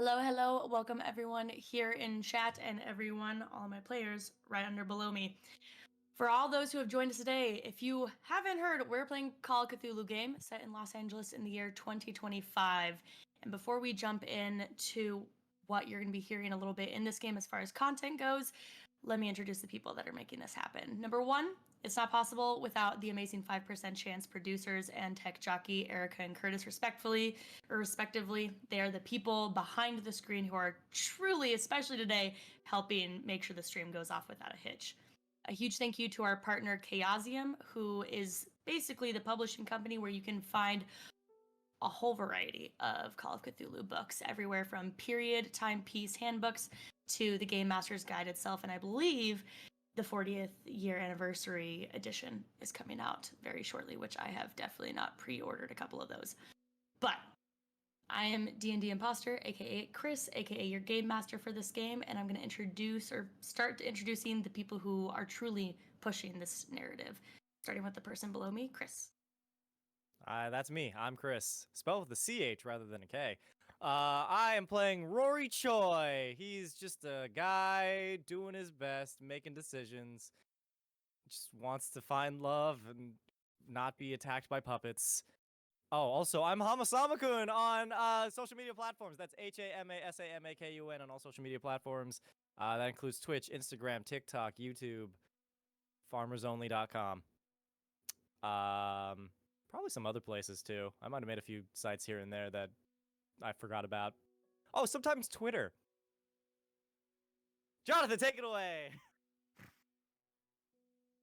Hello, hello. Welcome everyone here in chat and everyone, all my players, right under below me. For all those who have joined us today, if you haven't heard, we're playing Call of Cthulhu game set in Los Angeles in the year 2025. And before we jump into what you're going to be hearing a little bit in this game as far as content goes, let me introduce the people that are making this happen. Number one, it's not possible without the amazing 5% chance producers and tech jockey Erica and Curtis, respectively. They are the people behind the screen who are truly, especially today, helping make sure the stream goes off without a hitch. A huge thank you to our partner Chaosium, who is basically the publishing company where you can find a whole variety of Call of Cthulhu books, everywhere from period timepiece handbooks to the Game Master's Guide itself. And I believe the 40th year anniversary edition is coming out very shortly, which I have definitely not pre-ordered a couple of those. But I am D&D Imposter, aka Chris, aka your game master for this game, and I'm going to start introducing the people who are truly pushing this narrative. Starting with the person below me, Chris. That's me. I'm Chris. Spelled with a CH rather than a K. I am playing Rory Choi. He's just a guy doing his best, making decisions. Just wants to find love and not be attacked by puppets. Oh, also, I'm Hamasamakun on social media platforms. That's HAMASAMAKUN on all social media platforms. That includes Twitch, Instagram, TikTok, YouTube, farmersonly.com. Probably some other places too. I might have made a few sites here and there that I forgot about. Oh, sometimes Twitter. Jonathan, take it away.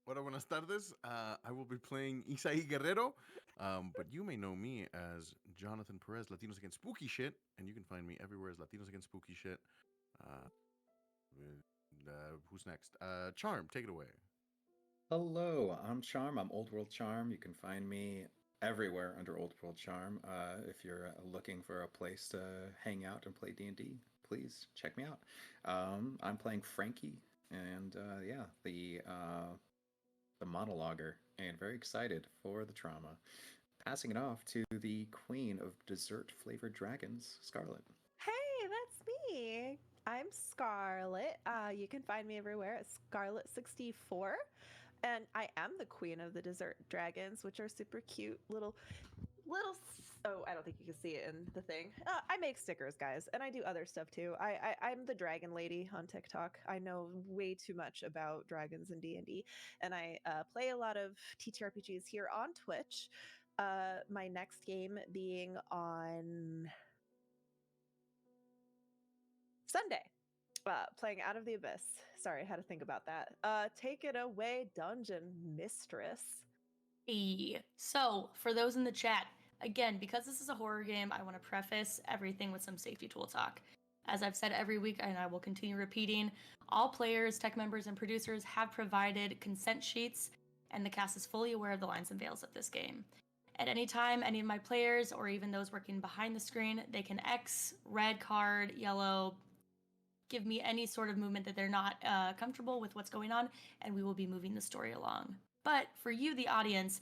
Hola, buenas tardes. I will be playing Isaí Guerrero, but you may know me as Jonathan Perez, Latinos Against Spooky Shit, and you can find me everywhere as Latinos Against Spooky Shit. Who's next? Charm, take it away. Hello, I'm Charm. I'm Old World Charm. You can find me everywhere under Old World Charm. If you're looking for a place to hang out and play D&D, please check me out. I'm playing Frankie, and the monologuer, and very excited for the trauma. Passing it off to the queen of dessert-flavored dragons, Scxrlet. Hey, that's me. I'm Scxrlet. You can find me everywhere at Scxrlet64. And I am the queen of the dessert dragons, which are super cute little. Oh, I don't think you can see it in the thing. I make stickers, guys, and I do other stuff too. I'm the dragon lady on TikTok. I know way too much about dragons and D&D, and I play a lot of TTRPGs here on Twitch. My next game being on Sunday. Playing Out of the Abyss. Sorry, I had to think about that. Take it away, Dungeon Mistress. So, for those in the chat, again, because this is a horror game, I want to preface everything with some safety tool talk. As I've said every week, and I will continue repeating, all players, tech members, and producers have provided consent sheets, and the cast is fully aware of the lines and veils of this game. At any time, any of my players, or even those working behind the screen, they can X, red card, yellow, give me any sort of movement that they're not comfortable with what's going on, and we will be moving the story along. But for you, the audience,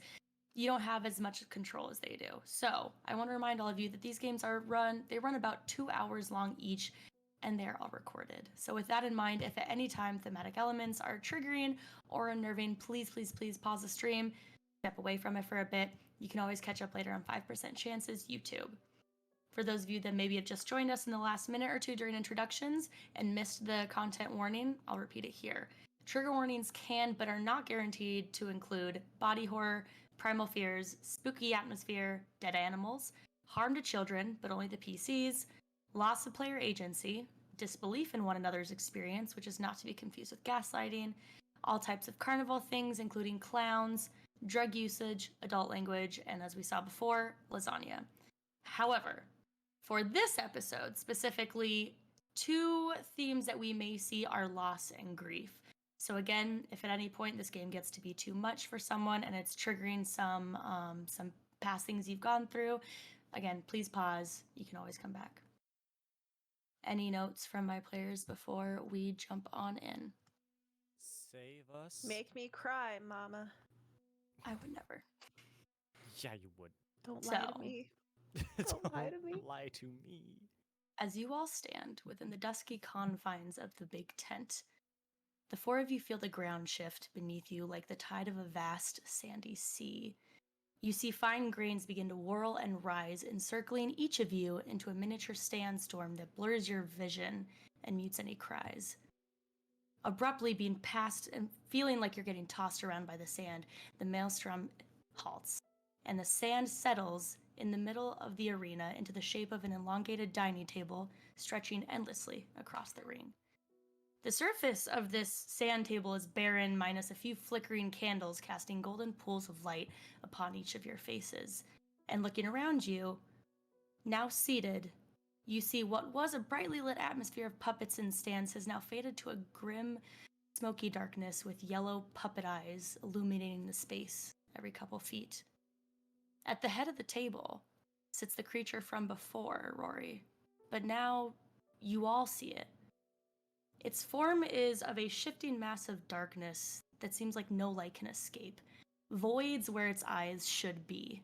you don't have as much control as they do. So I want to remind all of you that these games run about 2 hours long each, and they're all recorded. So with that in mind, if at any time thematic elements are triggering or unnerving, please pause the stream, step away from it for a bit. You can always catch up later on 5% Chances YouTube. For those of you that maybe have just joined us in the last minute or two during introductions and missed the content warning, I'll repeat it here. Trigger warnings can but are not guaranteed to include body horror, primal fears, spooky atmosphere, dead animals, harm to children, but only the PCs, loss of player agency, disbelief in one another's experience, which is not to be confused with gaslighting, all types of carnival things, including clowns, drug usage, adult language, and as we saw before, lasagna. However, for this episode, specifically, 2 themes that we may see are loss and grief. So again, if at any point this game gets to be too much for someone and it's triggering some past things you've gone through, again, please pause. You can always come back. Any notes from my players before we jump on in? Save us. Make me cry, mama. I would never. Yeah, you would. Don't lie to me. Don't lie to me. Lie to me. As you all stand within the dusky confines of the big tent, the four of you feel the ground shift beneath you like the tide of a vast, sandy sea. You see fine grains begin to whirl and rise, encircling each of you into a miniature sandstorm that blurs your vision and mutes any cries. Abruptly being passed and feeling like you're getting tossed around by the sand, the maelstrom halts, and the sand settles in the middle of the arena into the shape of an elongated dining table stretching endlessly across the ring. The surface of this sand table is barren, minus a few flickering candles casting golden pools of light upon each of your faces. And looking around you, now seated, you see what was a brightly lit atmosphere of puppets and stands has now faded to a grim, smoky darkness with yellow puppet eyes illuminating the space every couple feet. At the head of the table sits the creature from before, Rory, but now you all see it. Its form is of a shifting mass of darkness that seems like no light can escape, voids where its eyes should be,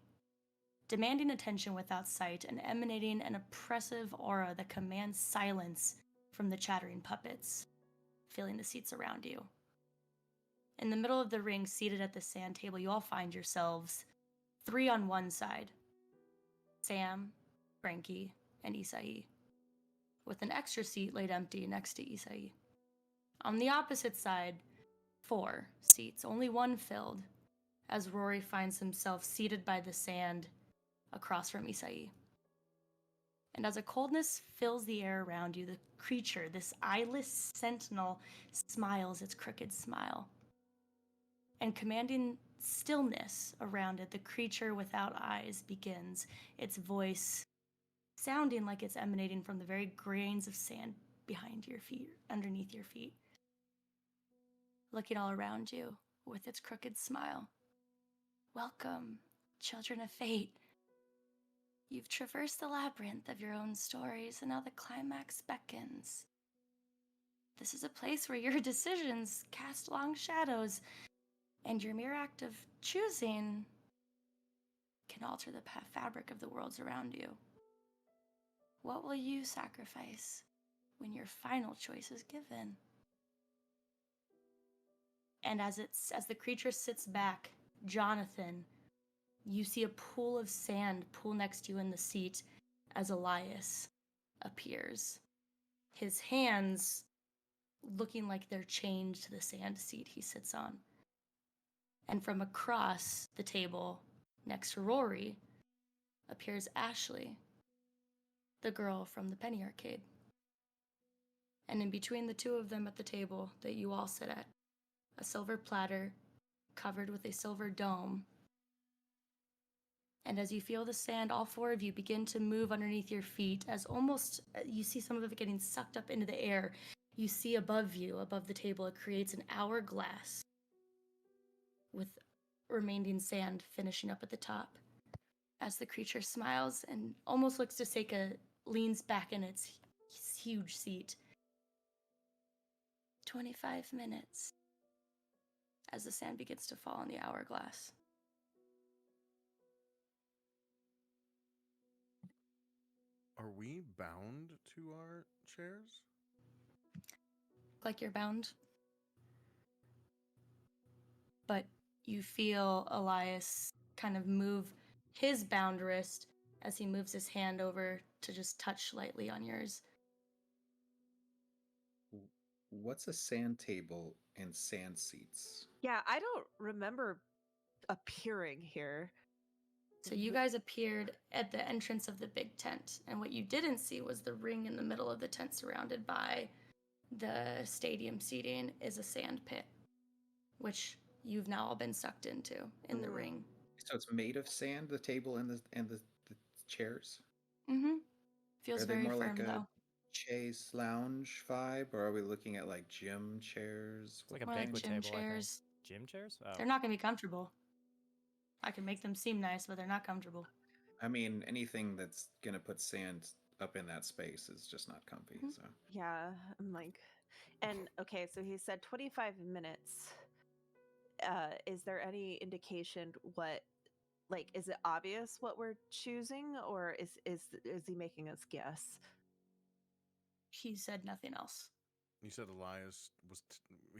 demanding attention without sight and emanating an oppressive aura that commands silence from the chattering puppets, filling the seats around you. In the middle of the ring, seated at the sand table, you all find yourselves 3 on one side: Sam, Frankie, and Isai, with an extra seat laid empty next to Isai. On the opposite side, 4 seats, only one filled, as Rory finds himself seated by the sand across from Isai. And as a coldness fills the air around you, the creature, this eyeless sentinel, smiles its crooked smile. And commanding stillness around it, the creature without eyes begins, its voice sounding like it's emanating from the very grains of sand behind your feet, underneath your feet. Looking all around you with its crooked smile. Welcome, children of fate. You've traversed the labyrinth of your own stories, and now the climax beckons. This is a place where your decisions cast long shadows, and your mere act of choosing can alter the fabric of the worlds around you. What will you sacrifice when your final choice is given? And as the creature sits back, Jonathan, you see a pool of sand pool next to you in the seat as Elias appears. His hands looking like they're chained to the sand seat he sits on. And from across the table next to Rory appears Ashley, the girl from the Penny Arcade. And in between the two of them at the table that you all sit at, a silver platter covered with a silver dome. And as you feel the sand, all 4 of you begin to move underneath your feet as almost you see some of it getting sucked up into the air. You see above you, above the table, it creates an hourglass with remaining sand finishing up at the top. As the creature smiles and almost looks to Seika, leans back in its huge seat. 25 minutes as the sand begins to fall in the hourglass. Are we bound to our chairs? Like you're bound. But you feel Elias kind of move his bound wrist as he moves his hand over to just touch lightly on yours. What's a sand table and sand seats? Yeah, I don't remember appearing here. So you guys appeared at the entrance of the big tent, and what you didn't see was the ring in the middle of the tent surrounded by the stadium seating is a sand pit, which you've now all been sucked into in the ring. So it's made of sand, the table and the chairs? Mm-hmm. Feels Are they very more firm, like a though. chaise lounge vibe, or are we looking at like gym chairs? It's like a More like banquet gym table, I think. chairs. Gym chairs? Oh. They're not going to be comfortable. I can make them seem nice, but they're not comfortable. I mean, anything that's gonna put sand up in that space is just not comfy. Mhm. So Yeah, I'm like, and okay, so he said 25 minutes. Is there any indication what, like, is it obvious what we're choosing, or is he making us guess? he said nothing else. You said Elias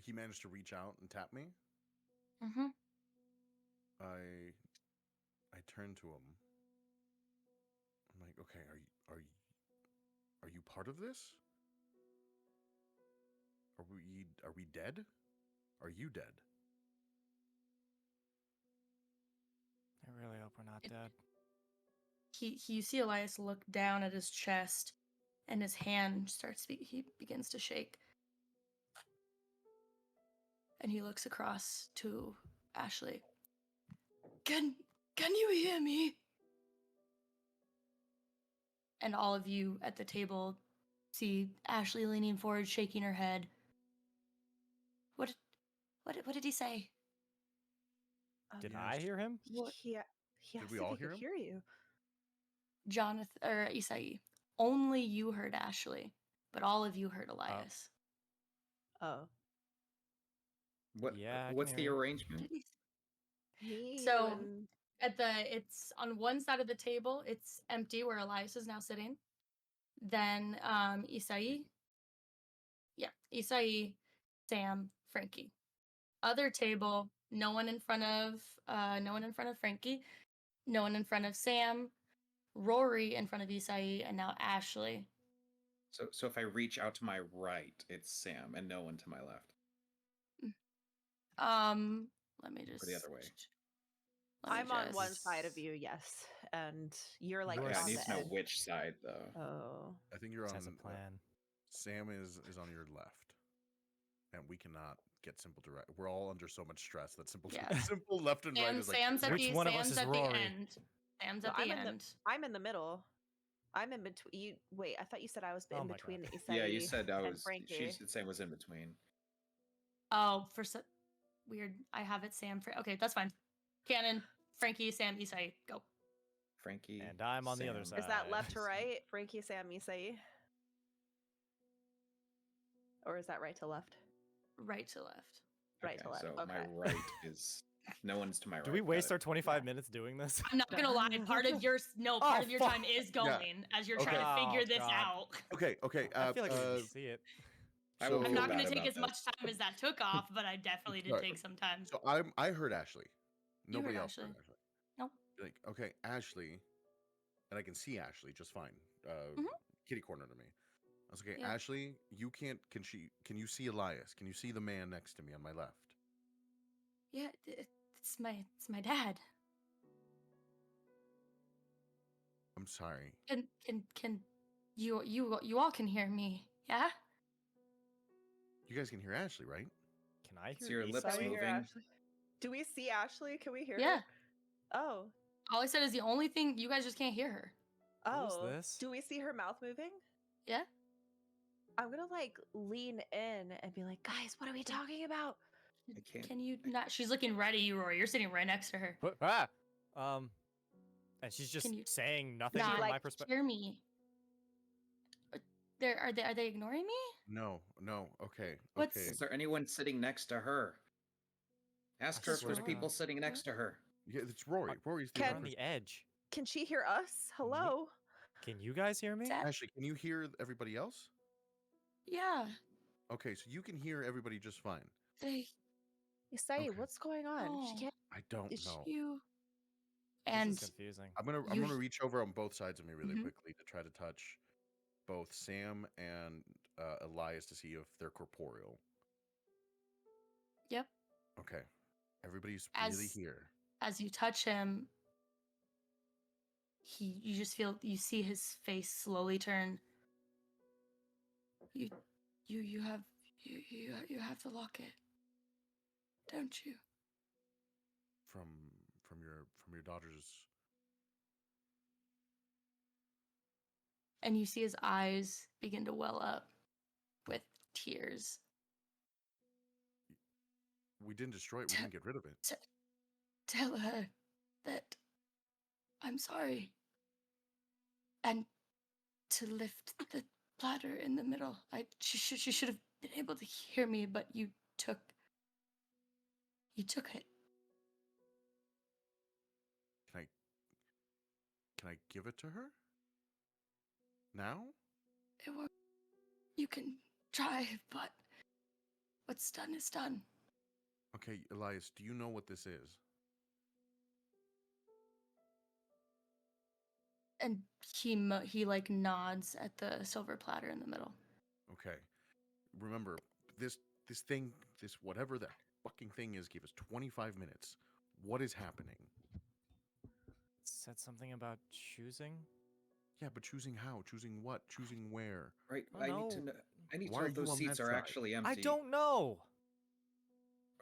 he managed to reach out and tap me. Mm-hmm. I turned to him. I'm like, okay, are you part of this? Are we dead? Are you dead? I really hope we're not dead. You see Elias look down at his chest, and his hand he begins to shake. And he looks across to Ashley. Can you hear me? And all of you at the table see Ashley leaning forward, shaking her head. What did he say? Did Yeah, I hear him? He Did asked we if all he hear could him? hear you. Jonathan or Isai. Only you heard Ashley, but all of you heard Elias. Oh, Yeah, I can What's hear the you. arrangement? Did he? me, you, So and it's on one side of the table, it's empty where Elias is now sitting. Then Isai. Yeah, Isai, Sam, Frankie. Other table, no one in front of Frankie, no one in front of Sam, Rory in front of Isai, and now Ashley. So if I reach out to my right, it's Sam, and no one to my left, Let me or just the other way. let me I'm on one just- side of you, yes, and you're like You are Okay, I on need the to know edge. which side though. Oh, I think you're on. Has a plan. Sam is on your left, and we cannot get simple direct. We're all under so much stress that simple Yeah. simple left and right is like Sam's at Which the one of us Sam's is at Rory? the end. Sam's No, at the I'm in the- end. I'm in the middle. I'm in between. You wait. I thought you said I was Oh in my between God. Isai Yeah, you said I and was. Frankie. She said Sam was in between. Oh, weird. I have it Sam. Okay, that's fine. Cannon, Frankie, Sam, Isai, go. Frankie. And I'm on the other Sam. Is that side. left to right? Frankie, Sam, Isai, or is that right to left? Right to left. Right to left. So Okay. my right is no one's to my right. Do we got waste it. our 25 Yeah. minutes doing this? I'm not gonna lie. Part of your Oh, your fuck. time is going as you're Okay. trying to figure Oh, this God. out. okay. I feel like we can see it. I will So- I'm feel not bad gonna take about as this. much time as that took off, but I definitely did Sorry. take some time. So I heard Ashley. You heard Nobody else Ashley. heard Ashley. Nope. Like, okay, Ashley, and I can see Ashley just fine. Mhm. Kitty corner to me. I was like, okay, Yeah. Ashley, you can't. Can you see Elias? Can you see the man next to me on my left? Yeah, it's my dad. I'm sorry. Can you all can hear me? Yeah. You guys can hear Ashley, right? Can I So hear your lips Can we Isai? hear moving? Ashley? Do we see Ashley? Can we hear Yeah. her? Oh. All I said is the only thing you guys just can't hear her. Who's Oh. this? Do we see her mouth moving? Yeah. I'm gonna like lean in and be like, guys, what are we talking about? I can't. Can you not? She's looking right at you, Rory. You're sitting right next to her. What? Ah! And she's just Can you saying nothing not from my like perspective. hear me? Are they ignoring me? No. Okay. What's- Okay. Is there anyone sitting next to her? Ask her if swear there's to people God. sitting next to her. Yeah, it's Rory. Rory's the Can- other On person. the edge. Can she hear us? Hello? Can you guys hear me? That- Ashley, can you hear everybody else? Yeah. Okay, so you can hear everybody just fine. They Isai, Okay. what's going on? She Oh. can't. I don't Is know. you. This And is confusing. I'm you- gonna reach over on both sides of me really Mhm. quickly to try to touch both Sam and Elias to see if they're corporeal. Yep. Okay, everybody's really As- here. as you touch him, you just feel you see his face slowly turn. You have the locket, don't you? From your daughter's. And you see his eyes begin to well up with tears. We didn't destroy it. We Te- didn't get rid of it. Tell her that I'm sorry. And to lift the platter in the middle. She should have been able to hear me, but you took it. Can I give it to her? Now? It won't You can try, but what's done is done. Okay, Elias, do you know what this is? And he like nods at the silver platter in the middle. Okay. Remember, this thing, this whatever that fucking thing is, gave us 25 minutes. What is happening? Said something about choosing. Yeah, but choosing how? Choosing what? Choosing where? Right. Oh, I need no. to know. I need to Why know are if you those on seats that are side? actually empty. I don't know.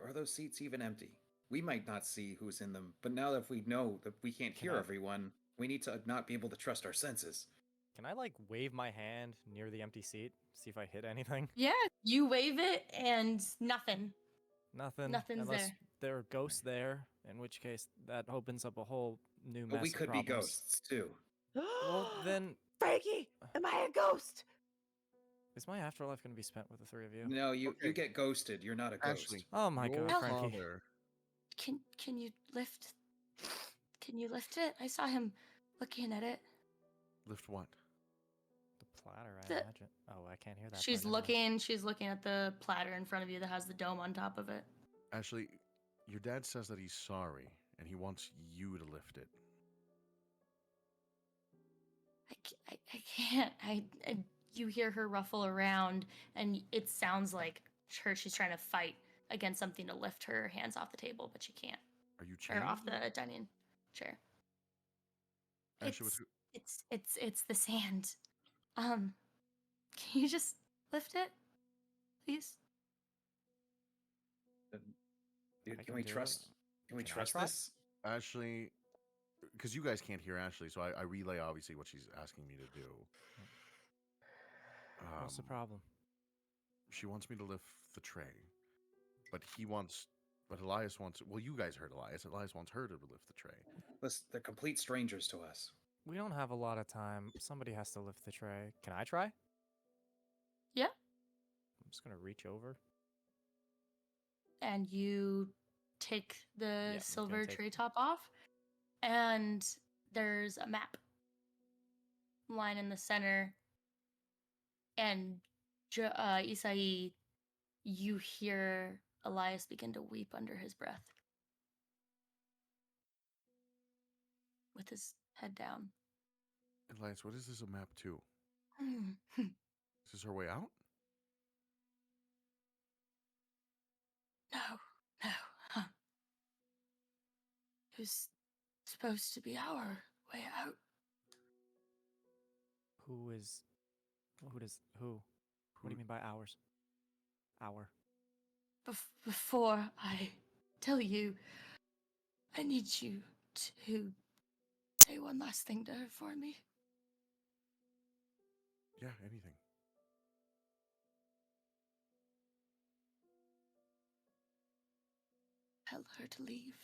Are those seats even empty? We might not see who's in them, but now that we know that we can't Can hear I- everyone, we need to not be able to trust our senses. Can I like wave my hand near the empty seat? See if I hit anything? Yeah, you wave it and nothing. Nothing. Nothing's Unless there. there are ghosts there, in which case that opens up a whole new But mess we of could be problems. ghosts too. Well, then, Frankie, am I a ghost? is my afterlife going to be spent with the three of you? No, you Okay. get ghosted. You're not a ghost. Ashley, Oh my your god, Frankie. father. Can you lift? Can you lift it? I saw him looking at it. Lift what? The platter, I The- imagine. Oh, I can't hear that. She's part, never mind. looking at the platter in front of you that has the dome on top of it. Ashley, your dad says that he's sorry and he wants you to lift it. I can't. You hear her ruffle around, and it sounds like she's trying to fight against something to lift her hands off the table, but she can't. Are you Or off chained? the dining chair. Ashley, what's It's the sand. Can you just lift it, please? Dude, I can we do it. trust? Can we Can I trust try? this? Ashley, because you guys can't hear Ashley, so I relay obviously what she's asking me to do. What's the problem? She wants me to lift the tray, but Elias wants. Well, you guys heard Elias. Elias wants her to lift the tray. Listen, they're complete strangers to us. We don't have a lot of time. Somebody has to lift the tray. Can I try? Yeah. I'm just gonna reach over. And you take the I'm gonna silver take- tray top off, and there's a map line in the center. And Isai, you hear Elias begin to weep under his breath with his head down. Elias, what is this a map to? no, Is this our way out? no. Huh. It was supposed to be our way out. Who is? Who does? Who? What do you mean by ours? Our. Before I tell you, I need you to say one last thing to her for me. Yeah, anything. Tell her to leave.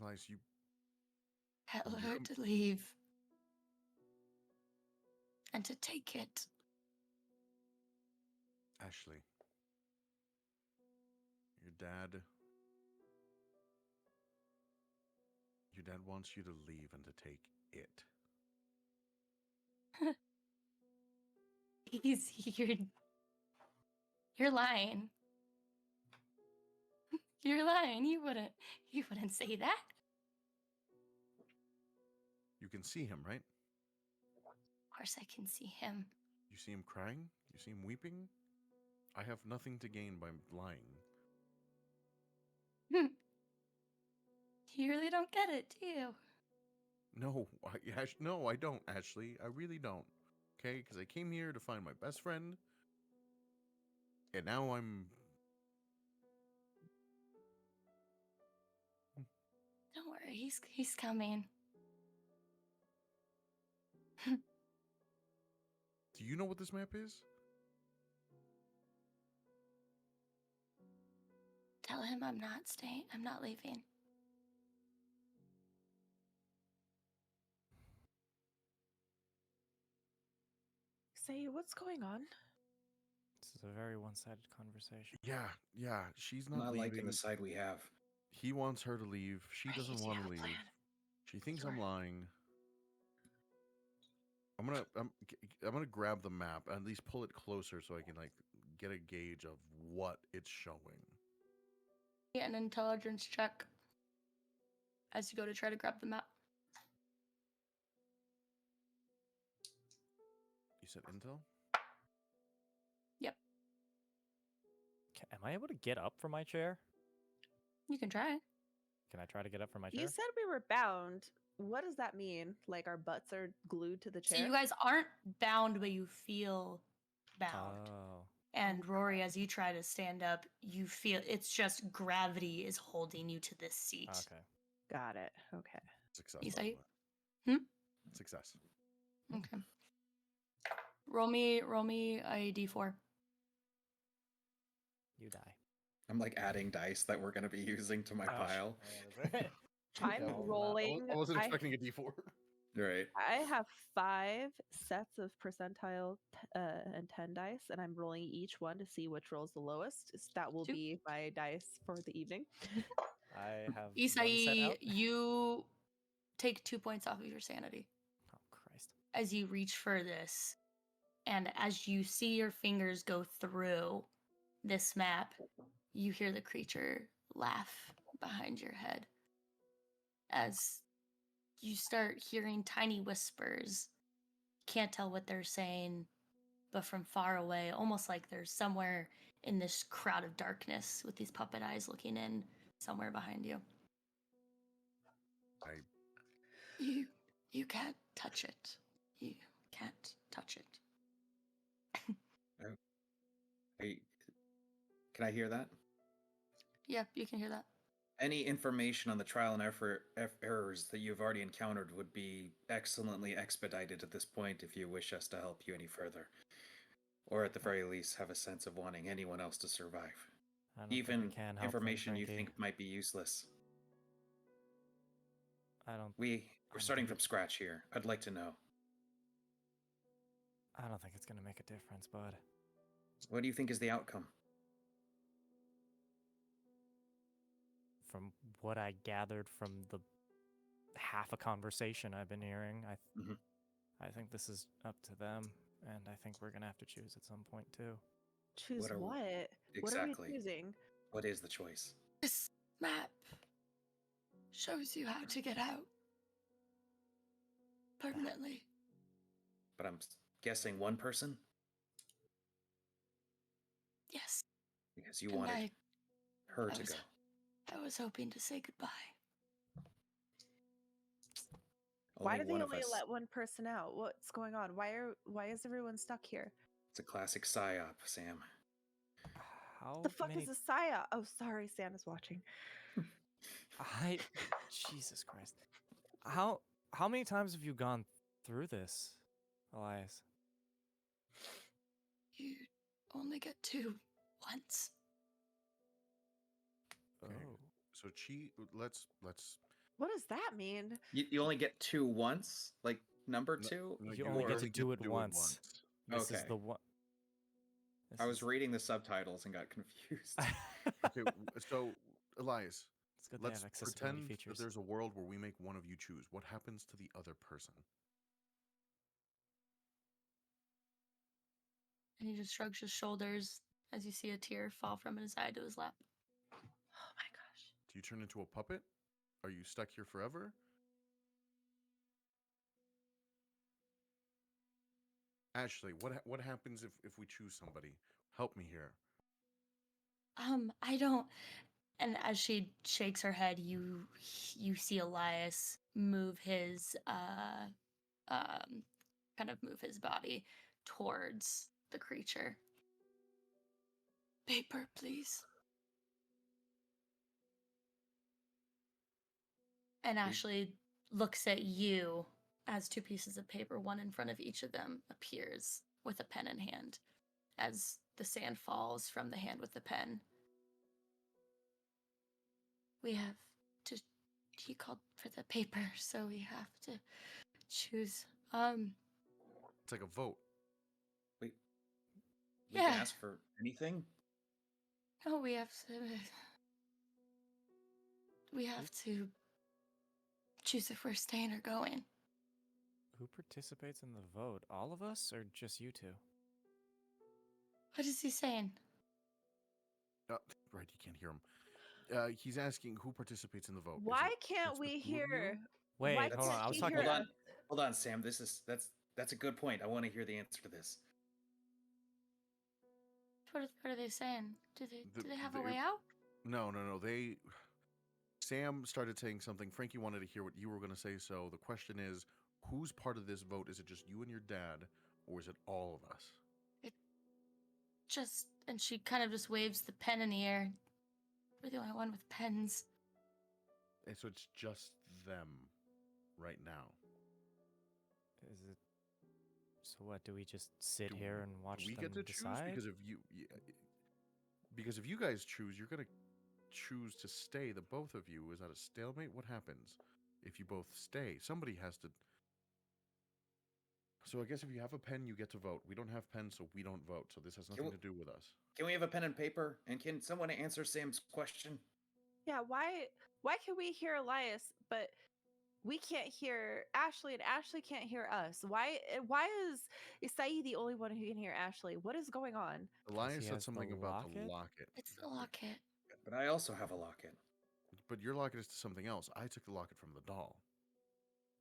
Elias, you. Tell her Yum. to leave. And to take it. Ashley. Your dad. Your dad wants you to leave and to take it. You're lying. You're lying. You wouldn't say that. You can see him, right? Of course I can see him. You see him crying? You see him weeping? I have nothing to gain by lying. You really don't get it, do you? No, no, I don't, Ashley. I really don't. Okay? Because I came here to find my best friend. And now I'm. Don't worry, he's coming. Do you know what this map is? Tell him I'm not staying. I'm not leaving. Say, what's going on? This is a very one-sided conversation. Yeah. She's I'm not not leaving. liking the side we have. He wants her to leave. She Right, doesn't do you want have to a leave. plan? She thinks Sure. I'm lying. I'm gonna grab the map, at least pull it closer so I can like get a gauge of what it's showing. An intelligence check as you go to try to grab the map. You said intel? Yep, Am I able to get up from my chair? you can try. Can I try to get up from my chair? You said we were bound. What does that mean? Like our butts are glued to the So chair? you guys aren't bound, but you feel bound. Oh. And Rory, as you try to stand up, you feel it's just gravity is holding you to this seat. Okay. Got it. Okay. Success. You by the say- way. Hmm? Success. Okay. Roll me a d4. You die. I'm like adding dice that we're gonna be using to my Oh, pile. I'm Yeah, I rolling. wasn't I- expecting a D4. Right. I have 5 sets of percentile and 10 dice, and I'm rolling each one to see which rolls the lowest. That will Two. be my dice for the evening. I have one set Isai, out. you take 2 points off of your sanity Oh Christ. as you reach for this. And as you see your fingers go through this map, you hear the creature laugh behind your head as you start hearing tiny whispers. Can't tell what they're saying, but from far away, almost like there's somewhere in this crowd of darkness with these puppet eyes looking in somewhere behind you. I You can't touch it. You can't touch it. Can I hear that? Yep, you can hear that. Any information on the trial and errors that you've already encountered would be excellently expedited at this point if you wish us to help you any further. Or at the very least, have a sense of wanting anyone else to survive. I don't think Even we can help them, information you Frankie. think might be useless. I don't. We're don't starting think from scratch here. I'd like to know. I don't think it's gonna make a difference, bud. What do you think is the outcome? From what I gathered from the half a conversation I've been hearing, Mhm. I think this is up to them, and I think we're gonna have to choose at some point too. Choose What are we- what? What are Exactly. we choosing? What is the choice? This map shows you how to get out permanently. But I'm guessing one person? Yes. Because you And wanted her I to was- go. I was hoping to say goodbye. Why Only do they one of only us. let one person out? What's going on? Why is everyone stuck here? It's a classic psyop, Sam. How The fuck many? is a psyop? Oh, sorry, Santa's watching. Jesus Christ. How many times have you gone through this, Elias? You only get to once. Okay. Oh. so let's What does that mean? You only get 2 once? Like number No, 2? no, You only Or- get to do it once. This is Okay. the one. I was reading the subtitles and got confused. Okay, so Elias, It's good they let's have accessibility pretend that features. there's a world where we make one of you choose. What happens to the other person? And he just shrugs his shoulders as you see a tear fall from his eye to his lap. Oh my gosh. Do you turn into a puppet? Are you stuck here forever? Ashley, what happens if we choose somebody? Help me here. I don't. And as she shakes her head, you see Elias move his kind of move his body towards the creature. Paper, please. And Ashley looks at you as 2 pieces of paper, one in front of each of them, appears with a pen in hand as the sand falls from the hand with the pen. We have to. He called for the paper, so we have to choose. It's like a vote. We Yeah. can ask for anything? No, we have to. We have to choose if we're staying or going. Who participates in the vote? All of us or just you two? What is he saying? Right, you can't hear him. He's asking who participates in the vote. Is Why it can't just the we two of you? hear? Wait, Why hold on. can't I was he talking hear Hold about. us? on, hold on, Sam. That's a good point. I want to hear the answer to this. What are they saying? Do they have a they're- way out? No. Sam started saying something. Frankie wanted to hear what you were going to say. So the question is, who's part of this vote? Is it just you and your dad, or is it all of us? Just, and she kind of just waves the pen in the air. We're the only one with pens. And so it's just them right now. Is it? So what? Do we just sit Do here and watch Do we them get to decide? choose? Because if you guys choose, you're gonna choose to stay. The both of you, is that a stalemate? What happens if you both stay? Somebody has to. So I guess if you have a pen, you get to vote. We don't have pens, so we don't vote. So this has nothing to do with us. Can we have a pen and paper? And can someone answer Sam's question? Yeah, why can we hear Elias, but we can't hear Ashley, and Ashley can't hear us? Why is Isai the only one who can hear Ashley? What is going on? Elias he said has the something about the locket? locket. It's the locket. But I also have a locket. But your locket is to something else. I took the locket from the doll.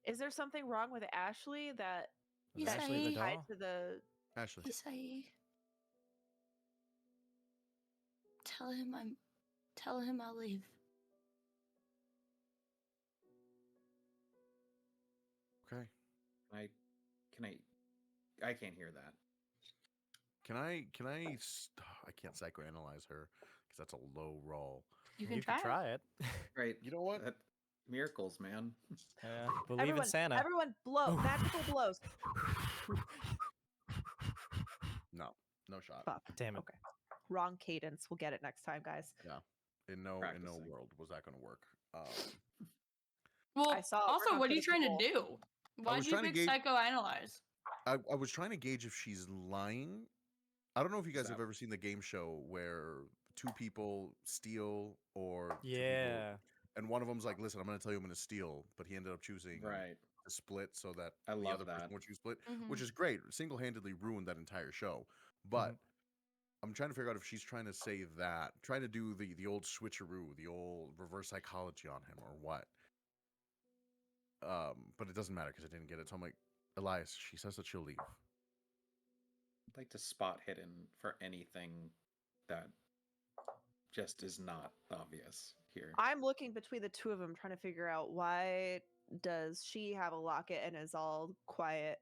Is there something wrong with Ashley that Was Isai. Ashley the tied doll? to the? Ashley. Isai. Tell him I'll leave. Okay. I can't hear that. I can't psychoanalyze her because that's a low roll. You can You try. could try it. Right. You know what? Miracles, man. Yeah, believe in Santa. Everyone blow magical blows. No shot. Fuck. Damn it. Okay. Wrong cadence. We'll get it next time, guys. In no Practicing. world was that going to work. Well, I saw it work also, on what are you trying to critical. do? Why was do you trying to pick gauge- psychoanalyze? I was trying to gauge if she's lying. I don't know if you guys Stop. have ever seen the game show where two people steal or two people- Yeah. and one of them's like, "Listen, I'm going to tell you I'm going to steal," but he ended up choosing Right. to split so that I the love other person that. would choose split, Mhm. which is great. Single-handedly ruined that entire show. But I'm trying to figure out if she's trying to say that, trying to do the old switcheroo, the old reverse psychology on him, or what. But it doesn't matter because I didn't get it. So I'm like, Elias, she says that she'll leave. I'd like to spot hidden for anything that just is not obvious here. I'm looking between the two of them, trying to figure out why does she have a locket and is all quiet,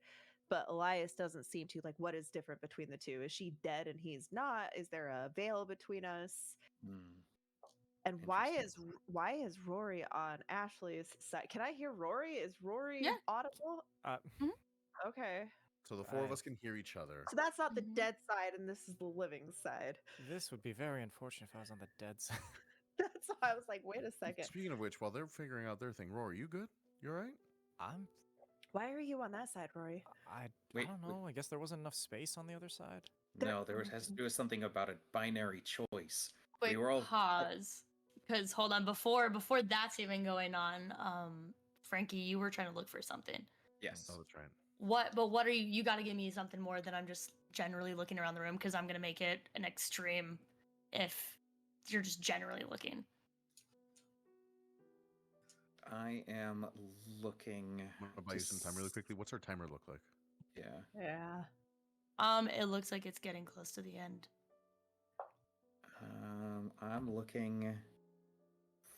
but Elias doesn't seem to. Like, what is different between the two? Is she dead and he's not? Is there a veil between us? Hmm. And why Interesting. is Rory on Ashley's side? Can I hear Rory? Is Rory Yeah. audible? Okay. So the four of I- us can hear each other. So that's not the Mhm. dead side, and this is the living side. This would be very unfortunate if I was on the dead side. That's why I was like, wait a second. Speaking of which, while they're figuring out their thing, Rory, you good? You all right? I'm. Why are you on that side, Rory? I Wait, don't know. I guess there wasn't enough space on the other side. No, has to do with something about a binary choice. Wait, were all- pause. Because hold on, before that's even going on, Frankie, you were trying to look for something. Yes. Oh, that's right. What are you? You got to give me something more than I'm just generally looking around the room because I'm gonna make it an extreme if you're just generally looking. I am looking. I'm gonna buy you some time really quickly. What's our timer look like? Yeah. Yeah. It looks like it's getting close to the end. I'm looking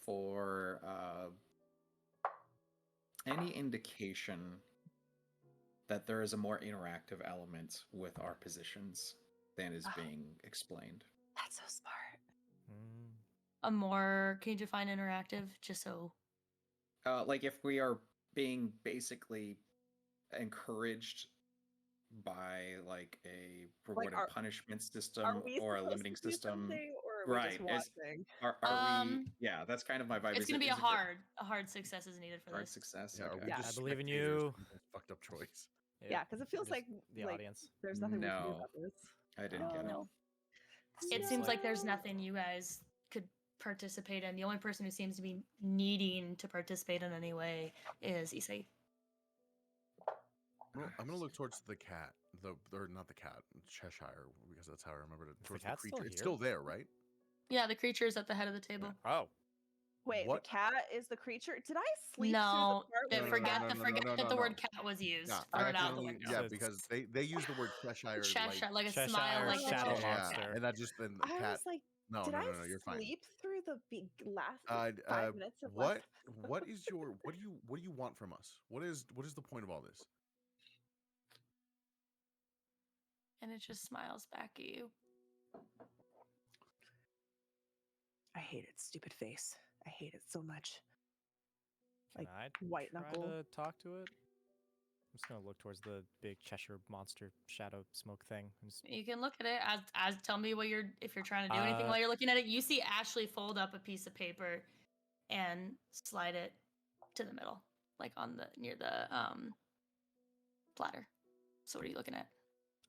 for any indication that there is a more interactive element with our positions than is being explained. That's so smart. Can you define interactive just so? Like if we are being basically encouraged by like a reward and punishment system or a limiting system, or are we just watching? Are we? Yeah, that's kind of my vibe. It's gonna be a hard success is needed for hard this. success. Yeah, are okay. we Yeah. just I believe in spectators you. in this fucked up choice? Yeah, because it feels just like the audience. there's nothing we can do No. about this. I didn't get it. No. It Seems seems like there's nothing you guys could participate in. The only person who seems to be needing to participate in any way is Issei. I'm gonna look towards the cat, or not the cat, Cheshire, because that's how I remember it. Is the Towards cat still creature. It's here? still there, right? Yeah, the creature's at the head of the table. Oh, Wait, What? the cat is the creature. Did I sleep No, through the part where the forget cat? the forget that the word cat was used. Yeah, Throw I it out the accidentally, window. yeah, So because it's- they use the word Cheshire, Cheshire, like a Cheshire smile, like a shadow Cheshire yeah, monster. and that just then the I cat. was like, No, did no, I no, no, you're fine. sleep through the last Uh, 5 minutes of what last episode? what is your what do you want from us? What is the point of all this? And it just smiles back at you. I hate its stupid face. I hate it so much. Can Like, I white try knuckle. to talk to it? I'm just gonna look towards the big Cheshire monster shadow smoke thing. You can look at it as tell me what you're if you're trying to do anything while you're looking at it. You see Ashley fold up a piece of paper and slide it to the middle, like on the near the platter. So what are you looking at?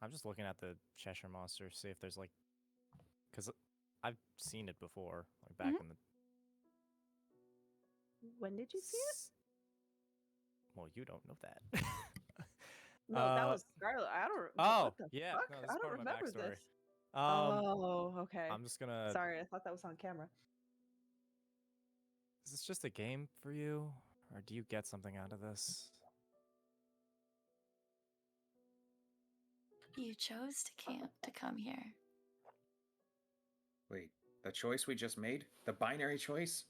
I'm just looking at the Cheshire monster, see if there's like, because I've seen it before, like back in the. When did you see it? Well, you don't know that. No, that was Scarlet. I don't. Oh, What the yeah, fuck? no, this I is don't part of my remember backstory. this. Um, Oh, okay. I'm just gonna. Sorry, I thought that was on camera. Is this just a game for you, or do you get something out of this? You chose to camp to come here. Wait, the choice we just made? The binary choice?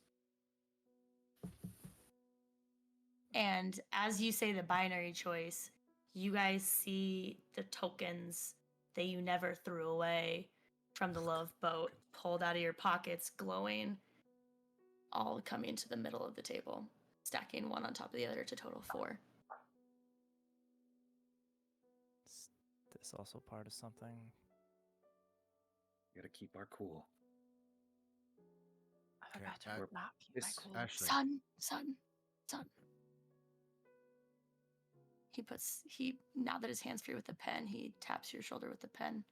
And as you say the binary choice, you guys see the tokens that you never threw away from the love boat pulled out of your pockets, glowing, all coming to the middle of the table, stacking one on top of the other to total 4. Is this also part of something? We gotta keep our cool. I'm Okay, about to I- not keep my this- cool. Ashley, Son. He now that his hand's free with the pen, he taps your shoulder with the pen.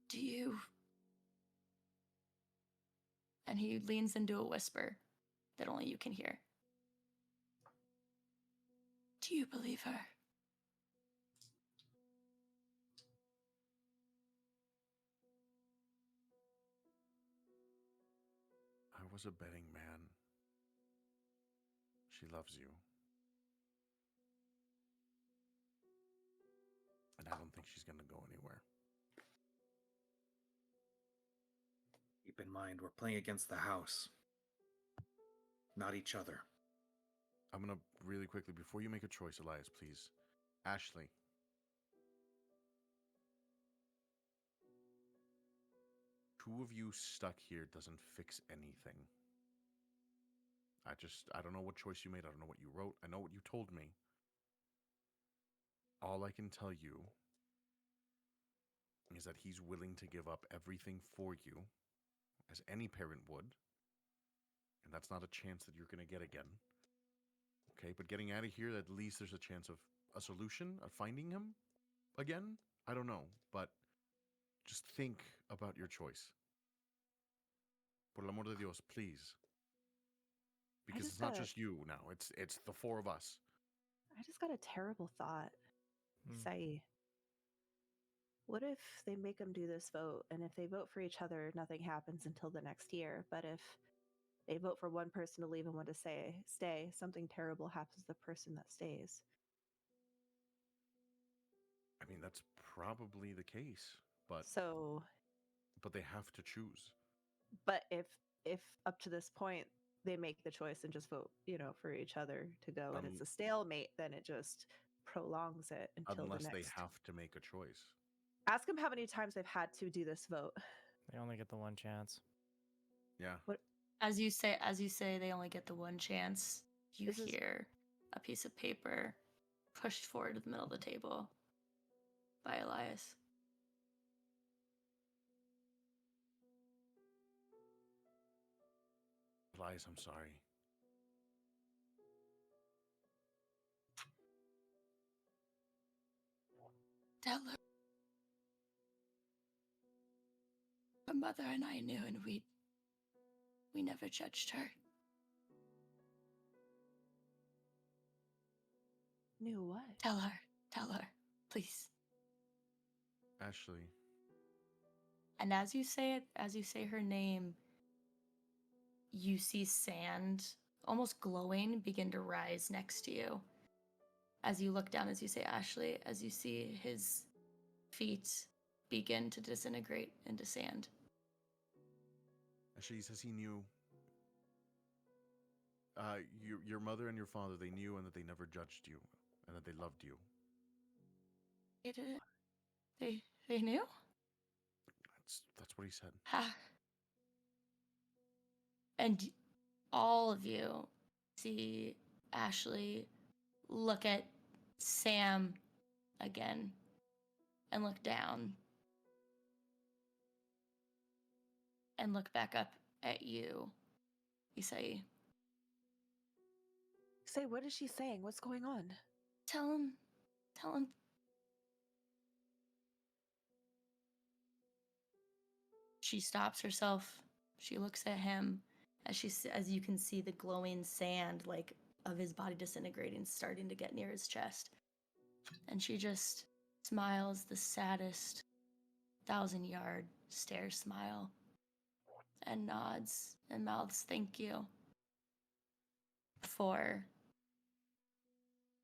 Do you? And he leans into a whisper that only you can hear. Do you believe her? I was a betting man. She loves you. And I don't think she's gonna go anywhere. Keep in mind, we're playing against the house, not each other. I'm gonna really quickly, before you make a choice, Elias, please. Ashley. Two of you stuck here doesn't fix anything. I don't know what choice you made. I don't know what you wrote. I know what you told me. All I can tell you is that he's willing to give up everything for you, as any parent would. And that's not a chance that you're going to get again. Okay, but getting out of here, at least there's a chance of a solution, of finding him again. I don't know, but just think about your choice. Por el amor de Dios, please. Because just it's not got a- just you now. It's the 4 of us. I just got a terrible thought. Hmm. Say, what if they make them do this vote, and if they vote for each other, nothing happens until the next year? But if they vote for one person to leave and one to stay, something terrible happens to the person that stays. I mean, that's probably the case, but So, they have to choose. but if up to this point they make the choice and just vote, for each other to go, and it's a stalemate, then it just prolongs it until Unless the they next. have to make a choice. Ask them how many times they've had to do this vote. They only get the one chance. Yeah. As you say, they only get the one chance. You This is- hear a piece of paper pushed forward to the middle of the table by Elias. Elias, I'm sorry. Tell her. Her mother and I knew, and we never judged her. Knew what? Tell her, please. Ashley. And as you say her name, you see sand, almost glowing, begin to rise next to you. As you look down, as you say Ashley, as you see his feet begin to disintegrate into sand. Ashley says he knew. Your mother and your father, they knew and that they never judged you and that they loved you. They did it. They knew? That's what he said. Ha. And all of you see Ashley look at Sam again and look down and look back up at you, Isai. Say, what is she saying? What's going on? Tell him. She stops herself. She looks at him as you can see the glowing sand like of his body disintegrating starting to get near his chest. And she just smiles the saddest 1,000-yard stare smile and nods and mouths thank you before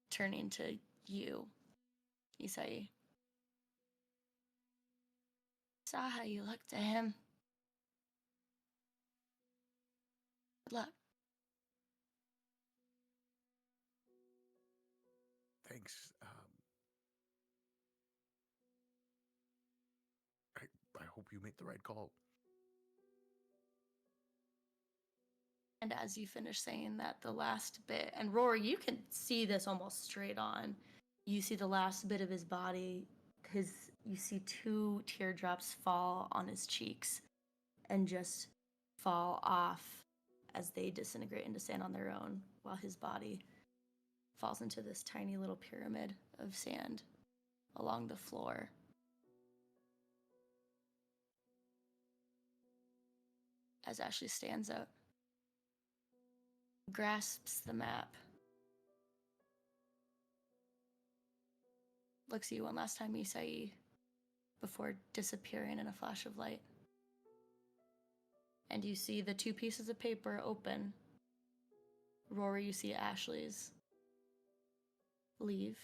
turning to you, Isai. Saw how you looked at him. Good luck. Thanks. I hope you made the right call. And as you finish saying that, the last bit, and Rory, you can see this almost straight on. You see the last bit of his body, you see 2 teardrops fall on his cheeks and just fall off as they disintegrate into sand on their own, while his body falls into this tiny little pyramid of sand along the floor. As Ashley stands up, grasps the map, looks at you one last time, Isai, before disappearing in a flash of light. And you see the 2 pieces of paper open. Rory, you see Ashley's leave,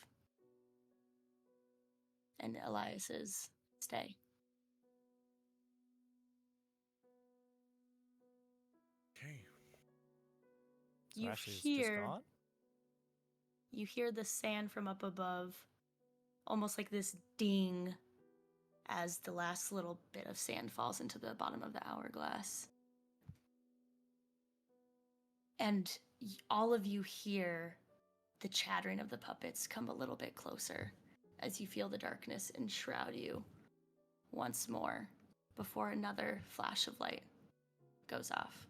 and Elias's stay. Okay. So You Ashley's just hear gone? You hear the sand from up above, almost like this ding as the last little bit of sand falls into the bottom of the hourglass. And all of you hear the chattering of the puppets come a little bit closer as you feel the darkness enshroud you once more before another flash of light goes off.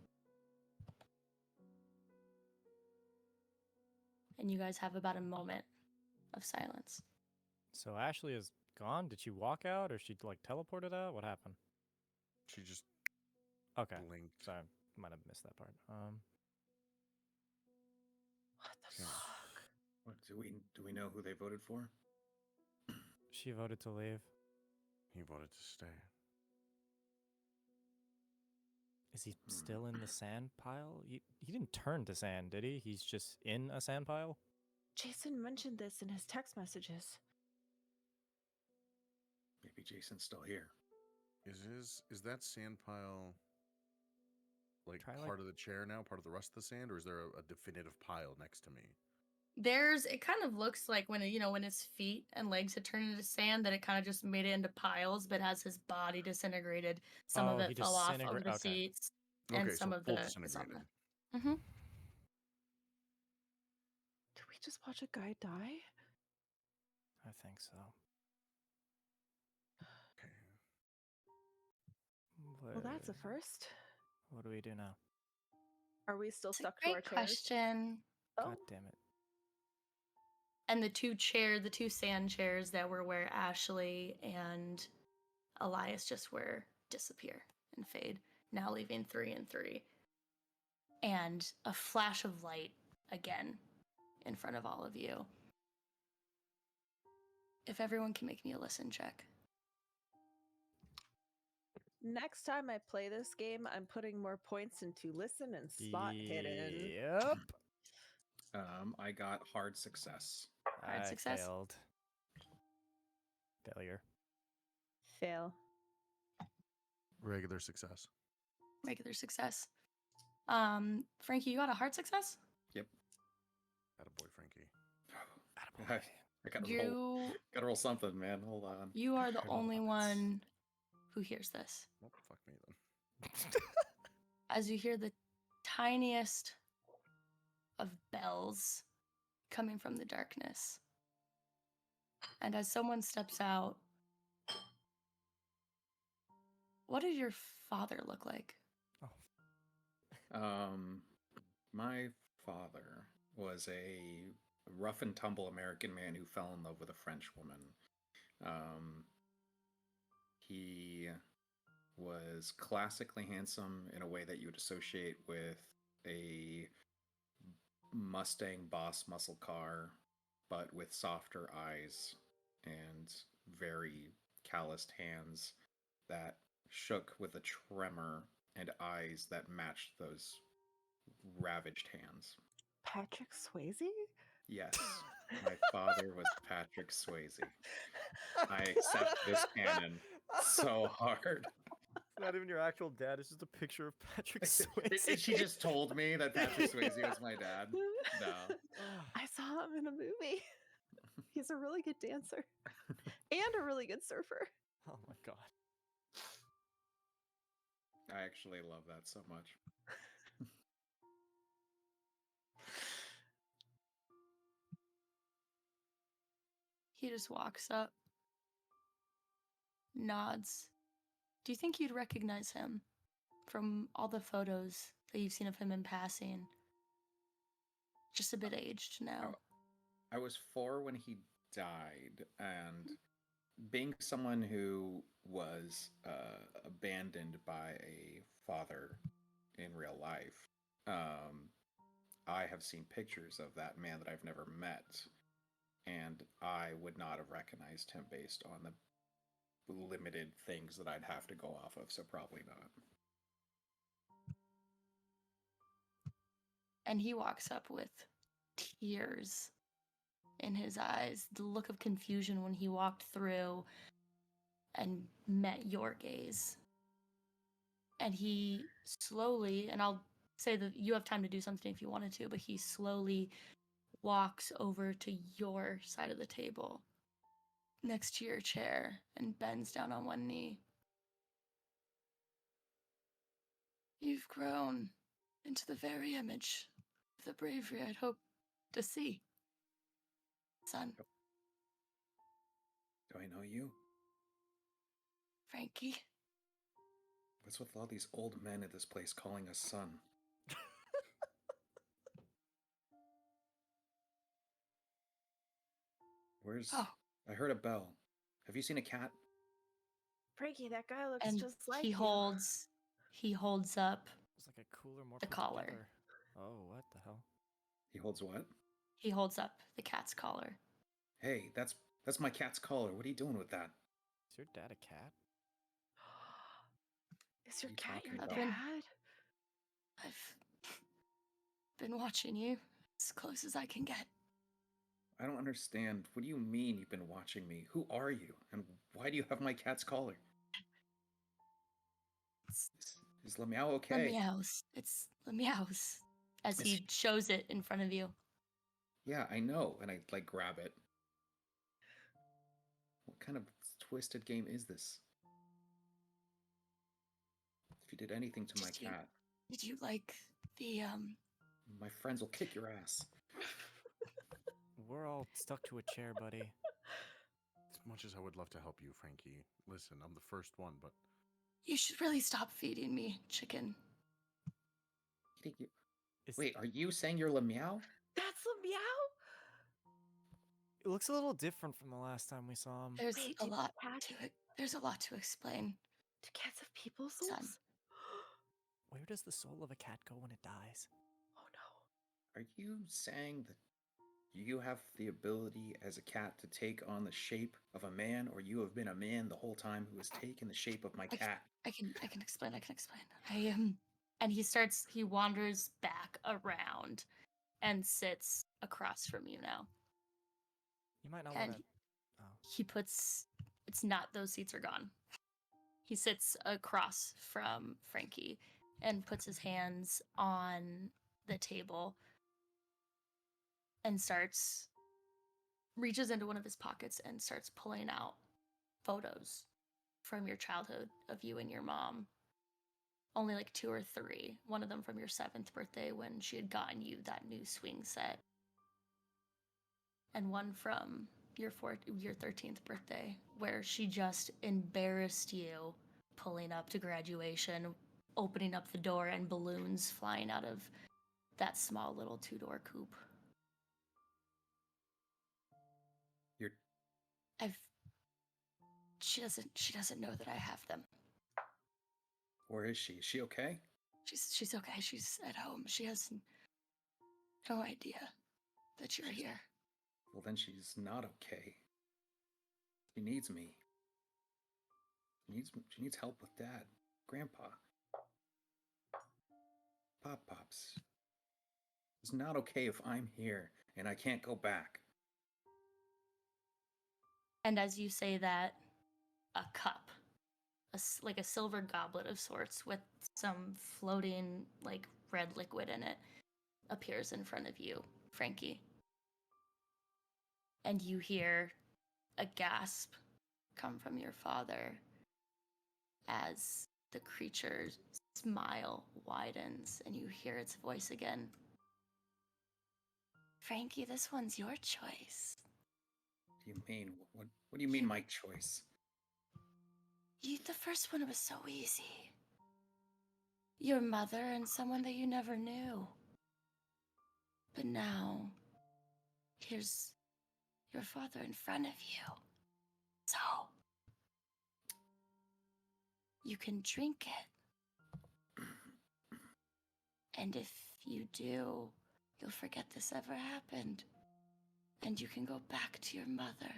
And you guys have about a moment of silence. So Ashley is gone? Did she walk out or she like teleported out? What happened? She just Okay. blinked. Sorry, might have missed that part. What the Okay. fuck? What do we know who they voted for? She voted to leave. He voted to stay. Is he still in the sand pile? He didn't turn to sand, did he? He's just in a sand pile? Jason mentioned this in his text messages. Maybe Jason's still here. Is that sand pile like Try, part of the chair now, part of the rest of the sand, or is there a definitive pile next to me? It kind of looks like when his feet and legs had turned into sand, that it kind of just made it into piles, but as his body disintegrated, some of Oh, he it fell off of disintegr- the okay. seats, and Okay, some so of full the is on disintegrated. the. Mm-hmm. Did we just watch a guy die? I think so. Okay. Well, that's a first. What do we do now? Are we still It's a stuck to our great chairs? question. Oh, God damn it. And the 2 sand chairs that were where Ashley and Elias just were disappear and fade, now leaving 3 and 3. And a flash of light again in front of all of you. if everyone can make me a listen check. Next time I play this game, I'm putting more points into listen and spot hidden. Yep. I got hard success. Hard I success. failed. Failure. Fail. Regular success. Regular success. Frankie, you got a hard success? Attaboy, Frankie. I gotta roll. You Gotta roll something, man. Hold on. you are the I love only puppets. one who hears this. Well, fuck me then. As you hear the tiniest of bells coming from the darkness. And as someone steps out, what did your father look like? My father was a rough and tumble American man who fell in love with a French woman. He was classically handsome in a way that you would associate with a Mustang boss muscle car, but with softer eyes and very calloused hands that shook with a tremor and eyes that matched those ravaged hands. Patrick Swayze? Yes, my father was Patrick Swayze. I accept this canon so hard. It's not even your actual dad. It's just a picture of Patrick Swayze. She just told me that Patrick Swayze was my dad. No. I saw him in a movie. He's a really good dancer and a really good surfer. Oh my god. I actually love that so much. He just walks up, nods. Do you think you'd recognize him from all the photos that you've seen of him in passing? Just a bit aged now. I was 4 when he died, and being someone who was abandoned by a father in real life, I have seen pictures of that man that I've never met, and I would not have recognized him based on the limited things that I'd have to go off of, so probably not. And he walks up with tears in his eyes, the look of confusion when he walked through and met your gaze. And he slowly, and I'll say that you have time to do something if you wanted to, but he slowly walks over to your side of the table, next to your chair, and bends down on one knee. You've grown into the very image of the bravery I'd hoped to see, son. Do I know you? Frankie. What's with all these old men at this place calling us son? Where's... Oh, I heard a bell. Have you seen a cat? Frankie, that guy looks and just like he you. holds up. It's like a cooler, more The put collar. together. Oh, what the hell? He holds what? He holds up the cat's collar. Hey, that's my cat's collar. What are you doing with that? Is your dad a cat? Is your you cat talking your about? dad? I've been watching you as close as I can get. I don't understand. What do you mean you've been watching me? Who are you? And why do you have my cat's collar? Is Lemiao okay? Lemiaus. It's Lemiaus. As Is he he- shows it in front of you. Yeah, I know. And I like grab it. What kind of twisted game is this? If you did anything to my Did you- cat, Did you like the my friends will kick your ass. We're all stuck to a chair, buddy. As much as I would love to help you, Frankie, listen, I'm the first one, but You should really stop feeding me chicken. Is- Wait, are you saying you're Lemiao? That's Lemiao? It looks a little different from the last time we saw him. There's Wait, a do lot cats- to it. There's a lot to explain. Do cats have people's souls? Son. Where does the soul of a cat go when it dies? Oh no. Are you saying that You have the ability as a cat to take on the shape of a man, or you have been a man the whole time who has taken the shape of my cat. I can explain. I can explain. And he wanders back around and sits across from you now. You might not And want to. Oh. he puts, it's not, those seats are gone. He sits across from Frankie and puts his hands on the table and reaches into one of his pockets and starts pulling out photos from your childhood of you and your mom. Only like 2 or 3. One of them from your 7th birthday when she had gotten you that new swing set. And one from your 13th birthday where she just embarrassed you pulling up to graduation, opening up the door and balloons flying out of that small little 2-door coupe. You're She doesn't know that I have them. Where is she? Is she okay? She's okay. She's at home. She has no idea that you're here. Well, then she's not okay. She needs me. She needs help with Dad, Grandpa, Pops. It's not okay if I'm here and I can't go back. And as you say that, a cup, like a silver goblet of sorts with some floating like red liquid in it, appears in front of you, Frankie. And you hear a gasp come from your father as the creature's smile widens and you hear its voice again. Frankie, this one's your choice. What do you mean? What do you mean, my choice? The first one was so easy. Your mother and someone that you never knew. But now, here's your father in front of you. So, you can drink it. And if you do, you'll forget this ever happened. And you can go back to your mother.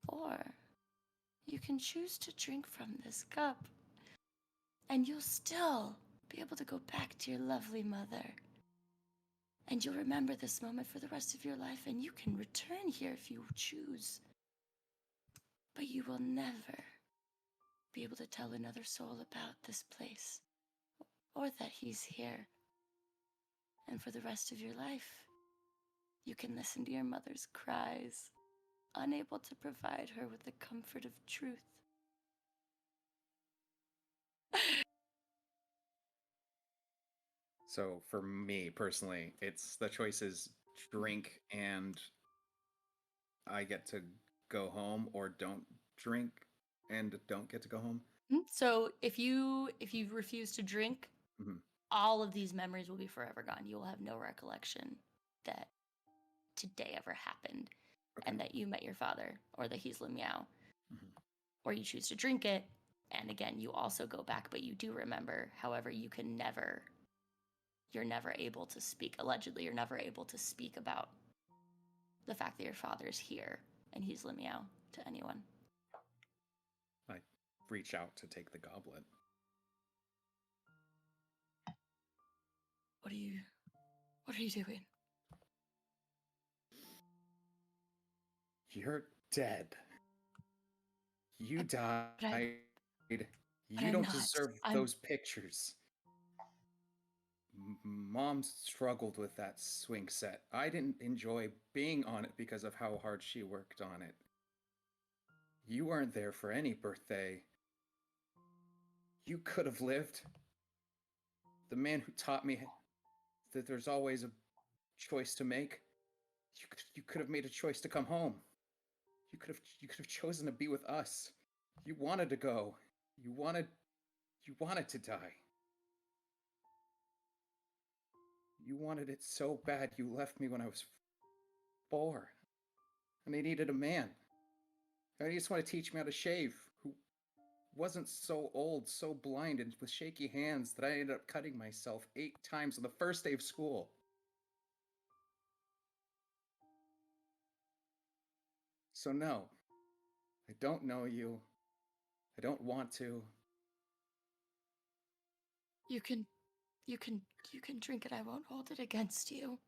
Or you can choose to drink from this cup. And you'll still be able to go back to your lovely mother. And you'll remember this moment for the rest of your life, and you can return here if you choose. But you will never be able to tell another soul about this place, or that he's here. And for the rest of your life, you can listen to your mother's cries, unable to provide her with the comfort of truth. So for me personally, it's the choice is drink and I get to go home, or don't drink and don't get to go home. So if you refuse to drink, Mhm. all of these memories will be forever gone. You will have no recollection that today ever happened, Okay. and that you met your father, or that he's Lumiao. Mhm. Or you choose to drink it, and again, you also go back, but you do remember. However, you're never able to speak. Allegedly, you're never able to speak about the fact that your father's here and he's Lumiao to anyone. I reach out to take the goblet. What are you doing? You're dead. You But I- died. You I'm don't not. deserve those pictures. Mom struggled with that swing set. I didn't enjoy being on it because of how hard she worked on it. You weren't there for any birthday. You could have lived. The man who taught me that there's always a choice to make. You could have made a choice to come home. You could have chosen to be with us. You wanted to go. You wanted to die. You wanted it so bad you left me when I was 4. And I needed a man. I just want to teach me how to shave, who wasn't so old, so blind, and with shaky hands that I ended up cutting myself 8 times on the first day of school. So no, I don't know you. I don't want to. You can drink it. I won't hold it against you.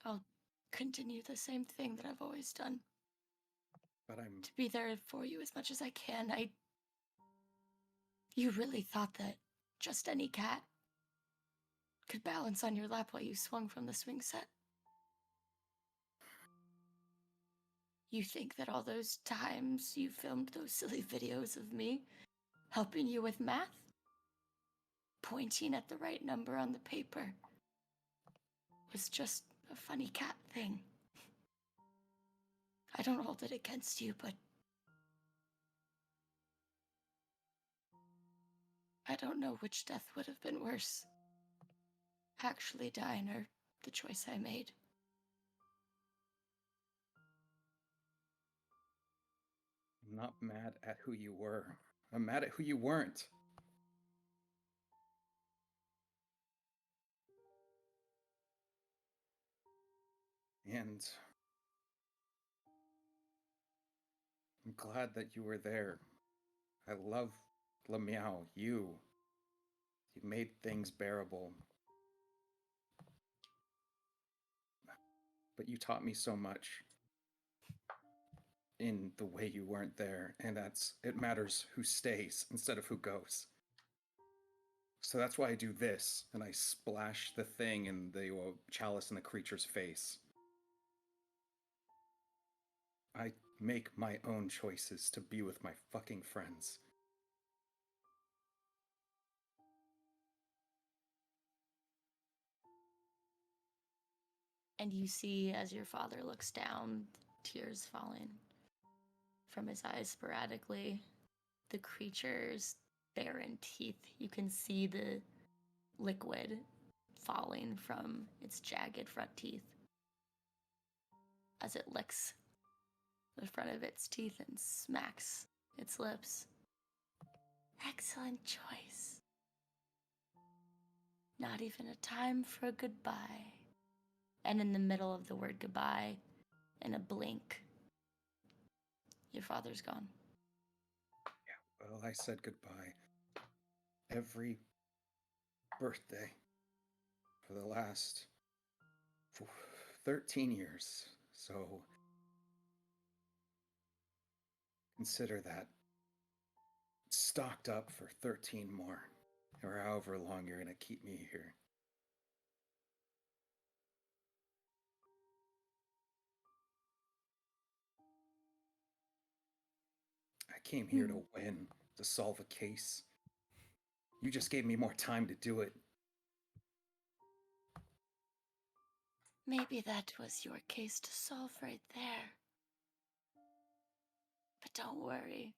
I'll continue the same thing that I've always done. But I'm... To be there for you as much as I can. You really thought that just any cat could balance on your lap while you swung from the swing set? You think that all those times you filmed those silly videos of me helping you with math? Pointing at the right number on the paper was just a funny cat thing. I don't hold it against you, but I don't know which death would have been worse. Actually dying or the choice I made. I'm not mad at who you were. I'm mad at who you weren't. And I'm glad that you were there. I love Lemiao, you. You made things bearable. But you taught me so much in the way you weren't there, and it matters who stays instead of who goes. So that's why I do this, and I splash the thing in the chalice in the creature's face. I make my own choices to be with my fucking friends. And you see, as your father looks down, tears falling from his eyes sporadically, the creature's barren teeth. You can see the liquid falling from its jagged front teeth as it licks the front of its teeth and smacks its lips. Excellent choice. Not even a time for a goodbye. And in the middle of the word goodbye, in a blink, your father's gone. Yeah, well, I said goodbye every birthday for the last 13 years. So consider that stocked up for 13 more, or however long you're going to keep me here. I came here to win, to solve a case. You just gave me more time to do it. Maybe that was your case to solve right there. But don't worry.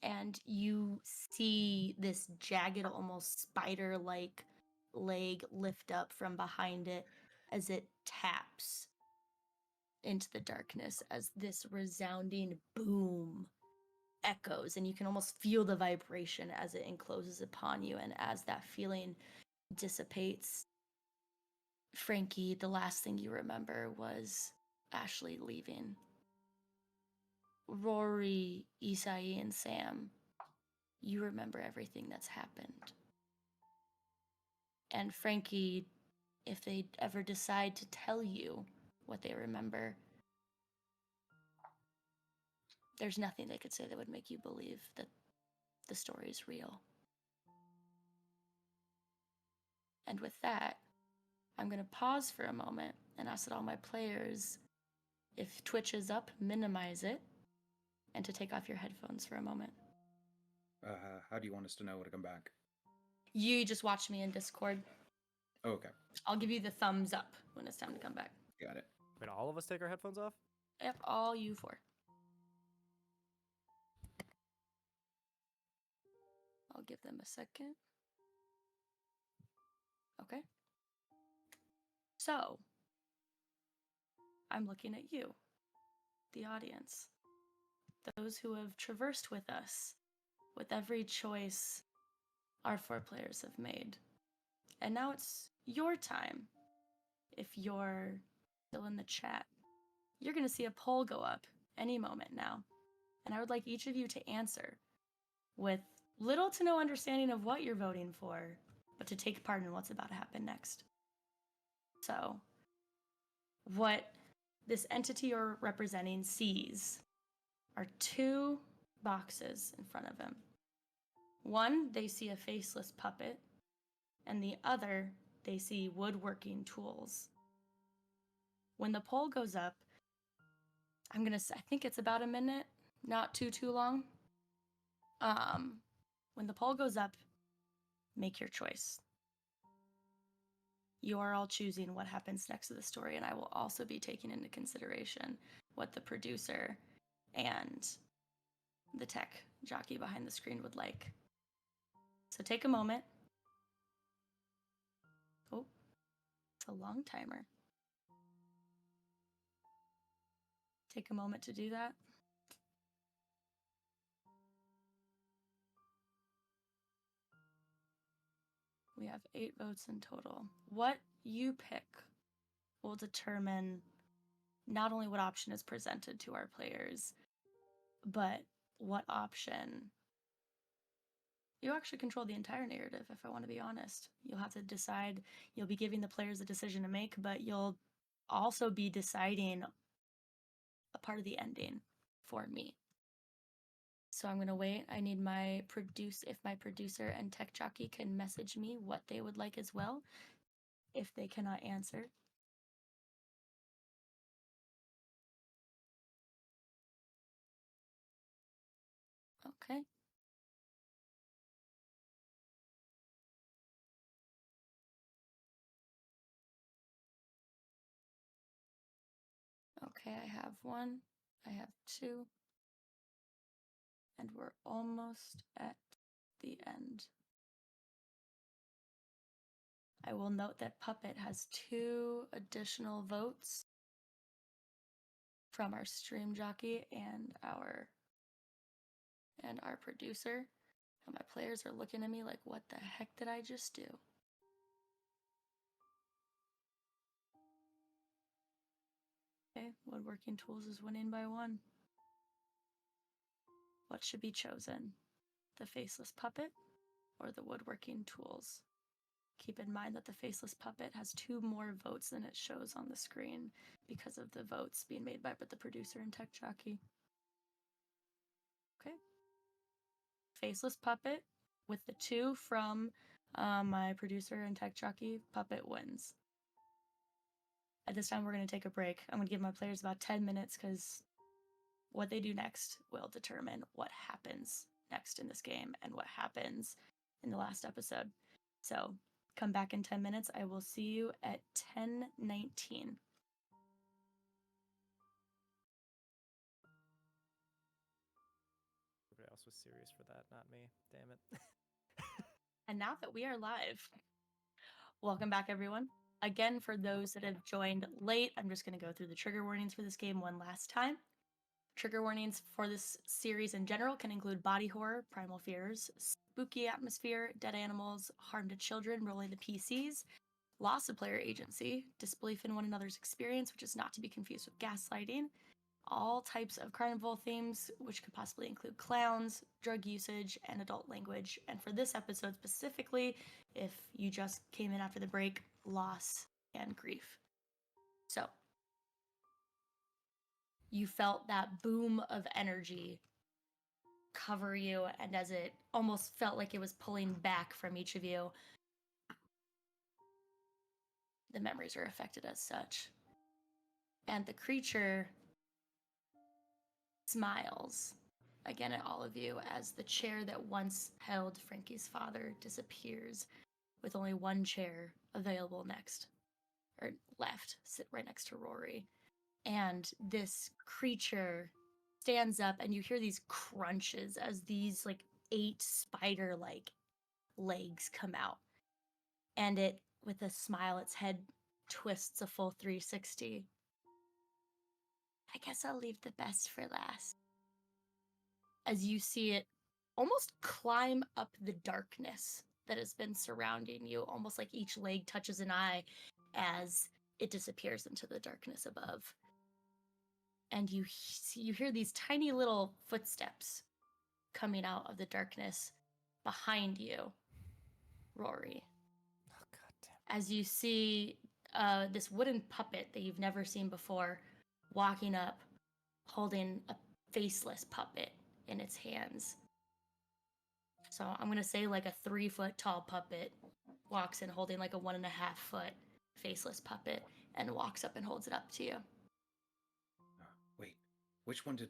And you see this jagged, almost spider-like leg lift up from behind it as it taps into the darkness as this resounding boom echoes, and you can almost feel the vibration as it encloses upon you. And as that feeling dissipates, Frankie, the last thing you remember was Ashley leaving. Rory, Isai, and Sam, you remember everything that's happened. And Frankie, if they ever decide to tell you what they remember, there's nothing they could say that would make you believe that the story is real. And with that, I'm going to pause for a moment and ask that all my players, if Twitch is up, minimize it, and to take off your headphones for a moment. How do you want us to know to come back? You just watch me in Discord. Oh, okay, I'll give you the thumbs up when it's time to come back. got it. Wait, all of us take our headphones off? Yep, all you four. I'll give them a second. Okay. So, I'm looking at you, the audience, those who have traversed with us, with every choice our four players have made. And now it's your time, if you're still in the chat, you're going to see a poll go up any moment now. And I would like each of you to answer with little to no understanding of what you're voting for, but to take part in what's about to happen next. So, what this entity you're representing sees are two boxes in front of him. One, they see a faceless puppet, and the other, they see woodworking tools. When the poll goes up, I think it's about a minute, not too long. When the poll goes up, make your choice. You are all choosing what happens next to the story, and I will also be taking into consideration what the producer and the tech jockey behind the screen would like. So take a moment. Oh, it's a long timer. Take a moment to do that. We have 8 votes in total. What you pick will determine not only what option is presented to our players, but what option. You actually control the entire narrative, if I want to be honest. You'll have to decide, you'll be giving the players a decision to make, but you'll also be deciding a part of the ending for me. So I'm going to wait. I need if my producer and tech jockey can message me what they would like as well, if they cannot answer. Okay. Okay, I have 1. I have 2. And we're almost at the end. I will note that Puppet has 2 additional votes from our stream jockey and our producer. And my players are looking at me like, what the heck did I just do? Okay, woodworking tools is winning by 1. What should be chosen? The faceless puppet or the woodworking tools? Keep in mind that the faceless puppet has 2 more votes than it shows on the screen because of the votes being made by the producer and tech jockey. Okay. Faceless puppet with the 2 from my producer and tech jockey, puppet wins. At this time, we're going to take a break. I'm going to give my players about 10 minutes because what they do next will determine what happens next in this game and what happens in the last episode. So come back in 10 minutes. I will see you at 10:19. Everybody else was serious for that, not me. Damn it. And now that we are live, welcome back, everyone. Again, for those that have joined late, I'm just going to go through the trigger warnings for this game one last time. Trigger warnings for this series in general can include body horror, primal fears, spooky atmosphere, dead animals, harm to children, rolling the PCs, loss of player agency, disbelief in one another's experience, which is not to be confused with gaslighting, all types of carnival themes, which could possibly include clowns, drug usage, and adult language. And for this episode specifically, if you just came in after the break, loss and grief. So, you felt that boom of energy cover you, and as it almost felt like it was pulling back from each of you, the memories are affected as such. And the creature smiles again at all of you as the chair that once held Frankie's father disappears, with only 1 chair available left, sit right next to Rory. And this creature stands up, and you hear these crunches as these 8 spider-like legs come out. And it, with a smile, its head twists a full 360. I guess I'll leave the best for last. As you see it almost climb up the darkness that has been surrounding you, almost like each leg touches an eye as it disappears into the darkness above. and you hear these tiny little footsteps coming out of the darkness behind you, Rory. Oh god damn. As you see this wooden puppet that you've never seen before walking up, holding a faceless puppet in its hands. So I'm gonna say like a 3-foot tall puppet walks in holding like a 1.5-foot faceless puppet and walks up and holds it up to you. Wait, which one did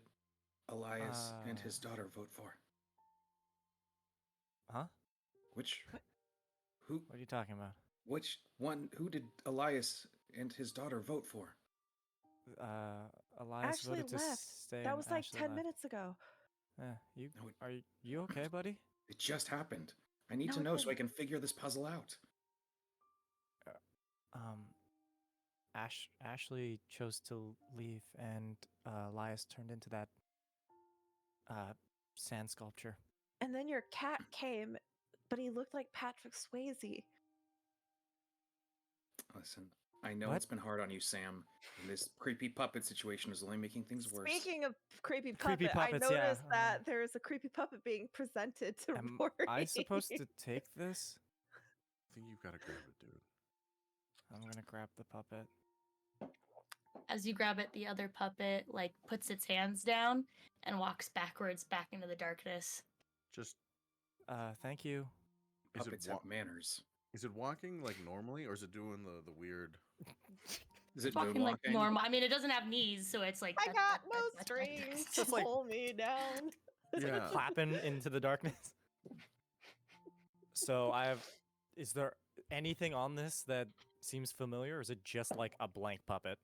Elias and his daughter vote for? Huh? Which? Who? What are you talking about? Which one? Who did Elias and his daughter vote for? Elias Ashley voted to left. stay. That and was like Ashley 10 left. minutes ago. Yeah, No, it- are you okay, buddy? It just happened. I need No, to it know so I didn't. can figure this puzzle out. Ashley chose to leave, and Elias turned into that sand sculpture. And then your cat came, but he looked like Patrick Swayze. Listen, I know What? it's been hard on you, Sam. And this creepy puppet situation is only making things worse. Speaking of creepy Creepy puppet, I puppets, yeah, noticed that there is a creepy puppet being presented to Am Rory. I supposed to take this? I think you've got to grab it, dude. I'm gonna grab the puppet. As you grab it, the other puppet like puts its hands down and walks backwards back into the darkness. Just Thank you. is Puppets it have manners. is it walking like normally, or is it doing the weird? Is it Walking like moonwalking? normal. I mean, it doesn't have knees, so it's like I that- got that- no that- strings It's to just like- pull me down. Yeah. Clapping into the darkness. So is there anything on this that seems familiar, or is it just like a blank puppet?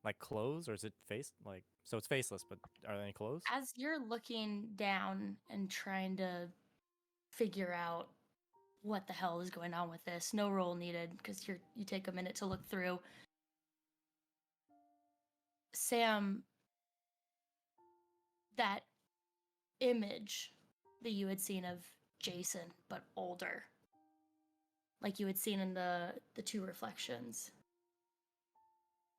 Like clothes, or is it so it's faceless, but are there any clothes? As you're looking down and trying to figure out what the hell is going on with this, no roll needed because you take a minute to look through. Sam, that image that you had seen of Jason but older, like you had seen in the two reflections,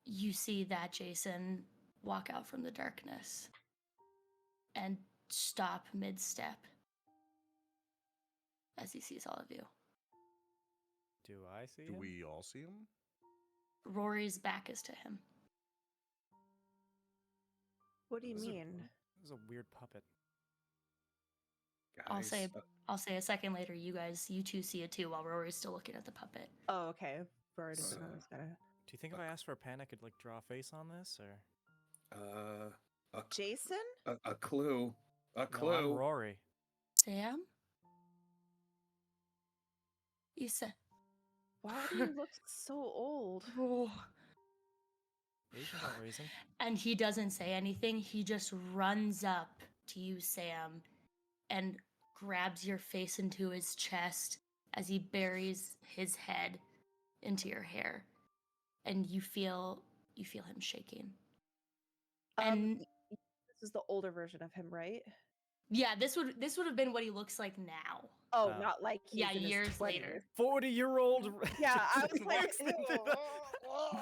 you see that Jason walk out from the darkness and stop mid-step as he sees all of you. Do I see Do him? we all see him? Rory's back is to him. What do you This is a- mean? This is a weird puppet. I'll Guys, say a second later, you two see it too while Rory's still looking at the puppet. Oh, okay. Rory doesn't know Uh, he's gonna. Do you think if I asked for a pen, I could like draw a face on this, or Jason? a clue. A no? clue. I'm Rory. Sam? You said, Why do you look so old? oh. Asian don't raise him. And he doesn't say anything. He just runs up to you, Sam, and grabs your face into his chest as he buries his head into your hair. And you feel him shaking. And This is the older version of him, right? yeah, this would have been what he looks like now. Oh, Oh. not like he's Yeah, in his years 20s. later. 40-year-old. Yeah, I was like,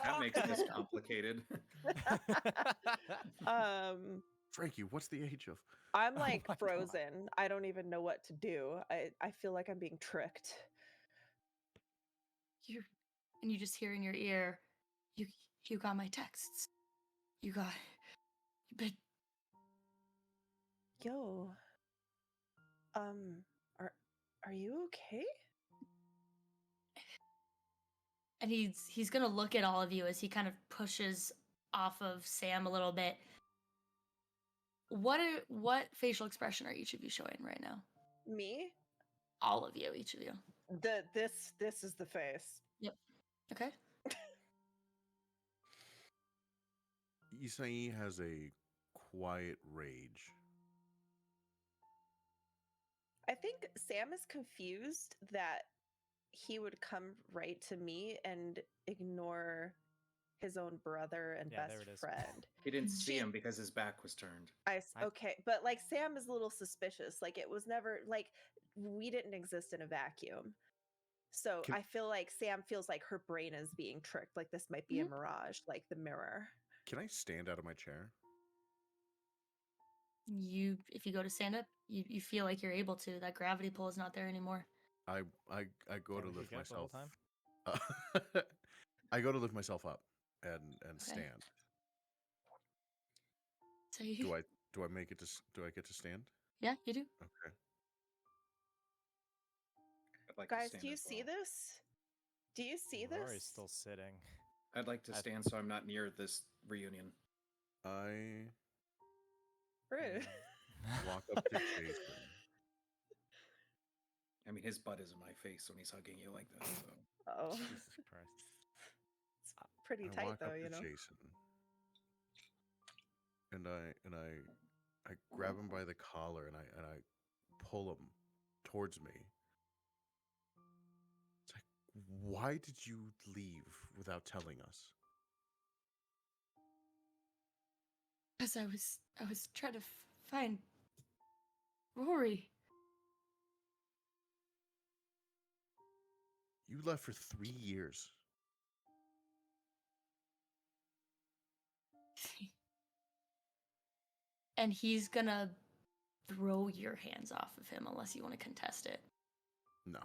That makes this complicated. Frankie, what's the age of? I'm Oh like my God. frozen. I don't even know what to do. I feel like I'm being tricked. And you just hear in your ear, you got my texts. You but Yo, are you okay? and he's gonna look at all of you as he kind of pushes off of Sam a little bit. What facial expression are each of you showing right now? Me? All of you, each of you. This is the face. Okay. Isai has a quiet rage. I think Sam is confused that he would come right to me and ignore his own brother and Yeah, there best it is. friend. He didn't see She- him because his back was turned. I- Okay, but like Sam is a little suspicious. Like it was never like we didn't exist in a vacuum. So Can- I feel like Sam feels like her brain is being tricked. Like this might be a mirage, like the mirror. Can I stand out of my chair? If you go to stand up, you feel like you're able to. That gravity pull is not there anymore. I go Yeah, to we lift kick out the whole myself. I go to lift myself up and Okay. stand. So you, Do I make it to do I get to stand? yeah, you do. Okay. I'd like to Guys, stand do you as see well. this? Do you see Rory's this? still sitting. I'd like to I- stand so I'm not near this reunion. I Rude. walk up to Jason. I mean, his butt is in my face when he's hugging you like this. So. Oh, Jesus Christ. it's pretty I tight walk though, up you to know. Jason, and I grab him by the collar and I pull him towards me. It's like, why did you leave without telling us? Because I was trying to find Rory. You left for 3 years. And he's gonna throw your hands off of him unless you want to contest it. No.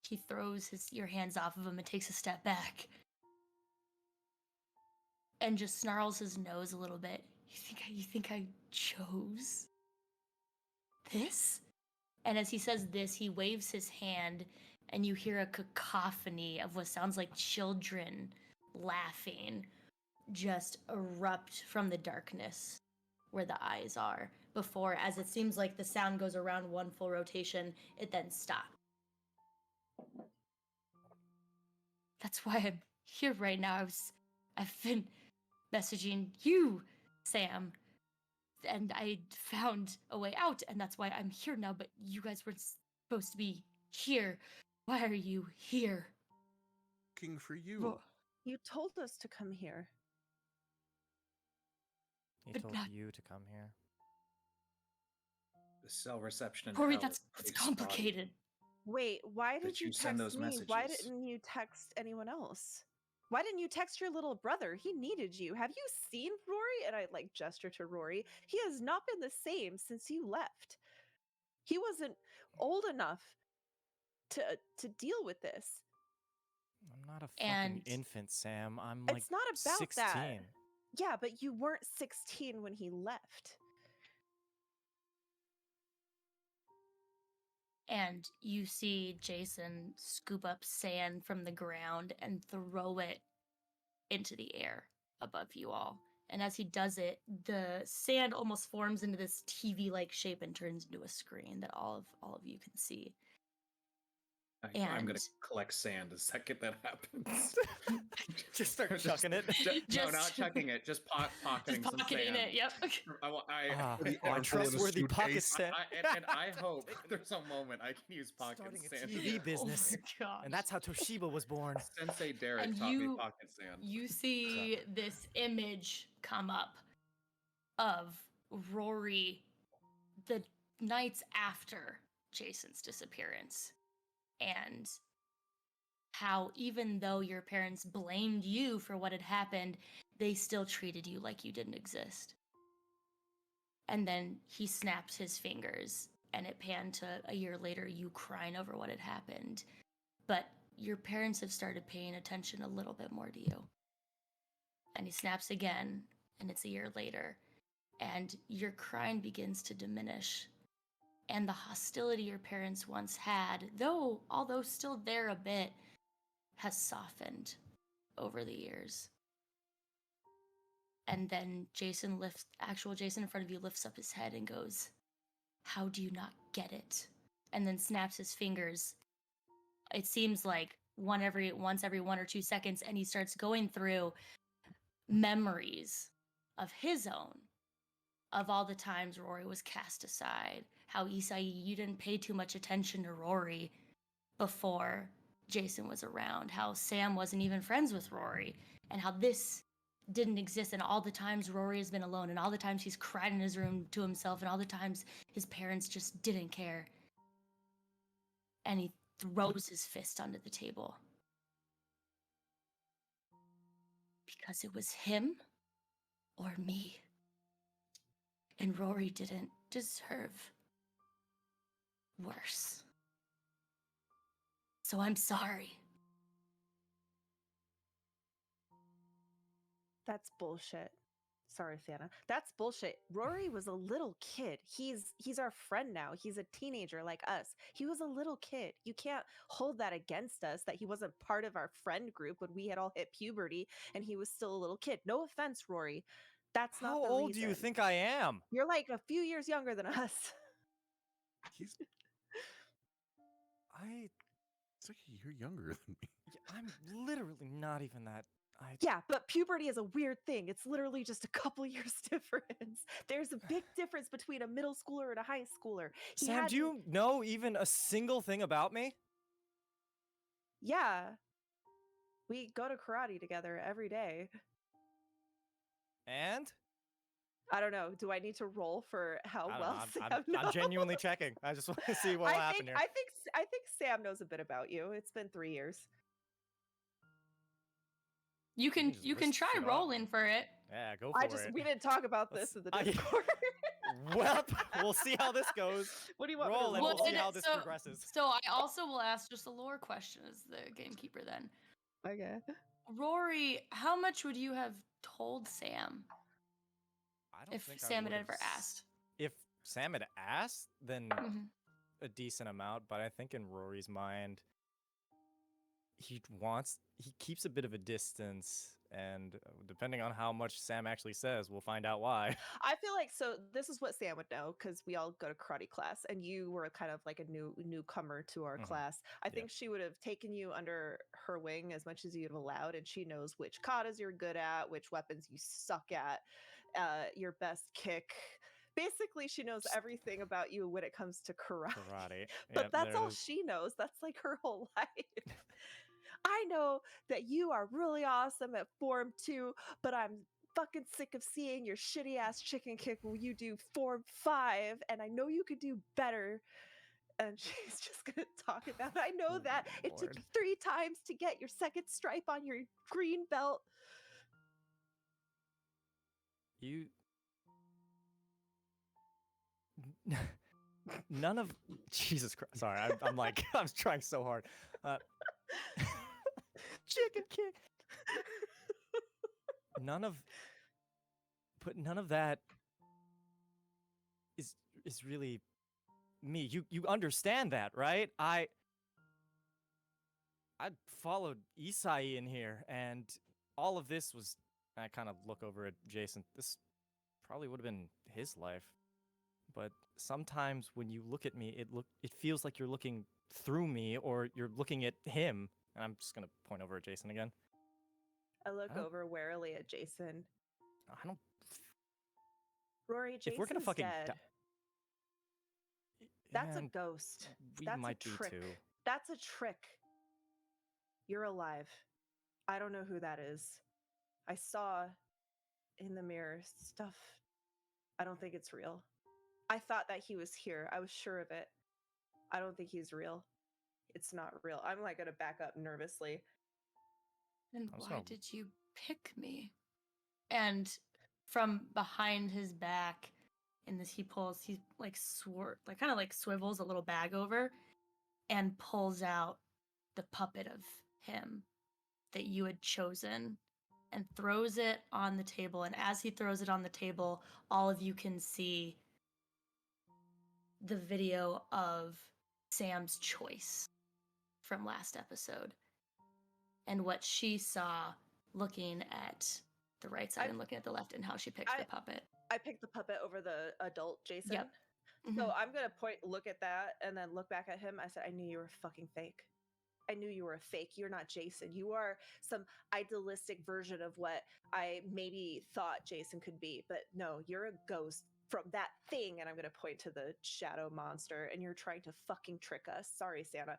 He throws your hands off of him and takes a step back. And just snarls his nose a little bit. You think I chose this? And as he says this, he waves his hand, and you hear a cacophony of what sounds like children laughing just erupt from the darkness where the eyes are. Before, as it seems like the sound goes around one full rotation, it then stops. That's why I'm here right now. I've been messaging you, Sam, and I found a way out, and that's why I'm here now. But you guys weren't supposed to be here. Why are you here? Looking for you. You told us to come here. He But told not- you to come here. The cell reception in Rory, hell that's is pretty complicated. Wait, why That did you you send text those me? Why messages. didn't you text anyone else? Why didn't you text your little brother? He needed you. Have you seen Rory? And I like gesture to Rory. He has not been the same since you left. He wasn't old enough to deal with this. I'm not a fucking And- infant, Sam. I'm like It's not about 16. that. Yeah, but you weren't 16 when he left. And you see Jason scoop up sand from the ground and throw it into the air above you all. And as he does it, the sand almost forms into this TV-like shape and turns into a screen that all of you can see. I'm gonna And- collect sand the second that happens. Just start chucking it. No, not Just- chucking it. Just pocketing Just some pocketing sand. it. Yep. The My armful in a trustworthy pocket suitcase. sand. And I hope there's a moment I can use pocket Starting a sand. TV business. Oh my gosh. And that's how Toshiba was born. Sensei Derek And taught me you- pocket sand. You see this image come up of Rory the nights after Jason's disappearance, and how even though your parents blamed you for what had happened, they still treated you like you didn't exist. And then he snapped his fingers, and it panned to a year later, you crying over what had happened. But your parents have started paying attention a little bit more to you. And he snaps again, and it's a year later, and your crying begins to diminish. And the hostility your parents once had, although still there a bit, has softened over the years. And then actual Jason in front of you lifts up his head and goes, "How do you not get it?" And then snaps his fingers. It seems like once every 1 or 2 seconds, and he starts going through memories of his own, of all the times Rory was cast aside, how Isai, you didn't pay too much attention to Rory before Jason was around, how Sam wasn't even friends with Rory, and how this didn't exist, and all the times Rory has been alone, and all the times he's cried in his room to himself, and all the times his parents just didn't care. And he throws his fist onto the table. Because it was him or me. And Rory didn't deserve worse. So I'm sorry. That's bullshit. Sorry, Santa. That's bullshit. Rory was a little kid. He's our friend now. He's a teenager like us. He was a little kid. You can't hold that against us that he wasn't part of our friend group when we had all hit puberty and he was still a little kid. No offense, Rory. That's not How the old reason. do you think I am? You're like a few years younger than us. He's it's like a year younger than me. Yeah, I'm literally not even that. Yeah, but puberty is a weird thing. It's literally just a couple years difference. There's a big difference between a middle schooler and a high schooler. He Sam, do hadn't- you know even a single thing about me? Yeah. We go to karate together every day. And? I don't know. Do I need to roll for how I don't well know. Sam I'm knows? genuinely checking. I just want to see what will happen here. I think Sam knows a bit about you. It's been 3 years. You can can just you can list try shit off. rolling for it. Yeah, go for it. We didn't talk about this in the I- Discord. Well, we'll see how this goes. What do you want me to Roll and roll? we'll see how this progresses. So I also will ask just a lore question as the gamekeeper then. Okay. Rory, how much would you have told Sam I don't if think I Sam had would've ever asked? If Sam had asked, then Mhm. a decent amount, but I think in Rory's mind, he keeps a bit of a distance, and depending on how much Sam actually says, we'll find out why. I feel like so this is what Sam would know because we all go to karate class and you were kind of like a newcomer to our Mhm. class. I Yeah. think she would have taken you under her wing as much as you'd have allowed, and she knows which katas you're good at, which weapons you suck at, your best kick. Basically, she knows everything about you when it comes to karate. Karate. But Yep, that's there it all is. she knows. That's like her whole life. I know that you are really awesome at Form 2, but I'm fucking sick of seeing your shitty ass chicken kick when you do Form 5, and I know you could do better. And she's just gonna talk about I know that it took Lord. you 3 times to get your second stripe on your green belt. You. None of. Jesus Christ. Sorry, I'm like, I'm trying so hard. Chicken kick. None of that is really me. You understand that, right? I followed Isai in here, and all of this was. I kind of look over at Jason. This probably would have been his life, but sometimes when you look at me, it feels like you're looking through me, or you're looking at him. And I'm just gonna point over at Jason again. I look Oh. over warily at Jason. I don't. Rory, Jason's If we're gonna fucking dead. di- That's a and ghost. we That's might a be trick. too. That's a trick. You're alive. I don't know who that is. I saw in the mirror stuff. I don't think it's real. I thought that he was here. I was sure of it. I don't think he's real. It's not real. I'm like gonna back up nervously. And I'm why sorry. did you pick me? And from behind his back, in this he like kind of like swivels a little bag over and pulls out the puppet of him that you had chosen and throws it on the table. And as he throws it on the table, all of you can see the video of Sam's choice from last episode and what she saw looking at the right side and looking at the left and how she picked the puppet. I picked the puppet over the adult Jason. Yep. So I'm gonna look at that, and then look back at him. I said, I knew you were fucking fake. I knew you were a fake. You're not Jason. You are some idealistic version of what I maybe thought Jason could be. But no, you're a ghost from that thing. And I'm going to point to the shadow monster, and you're trying to fucking trick us. Sorry, Santa.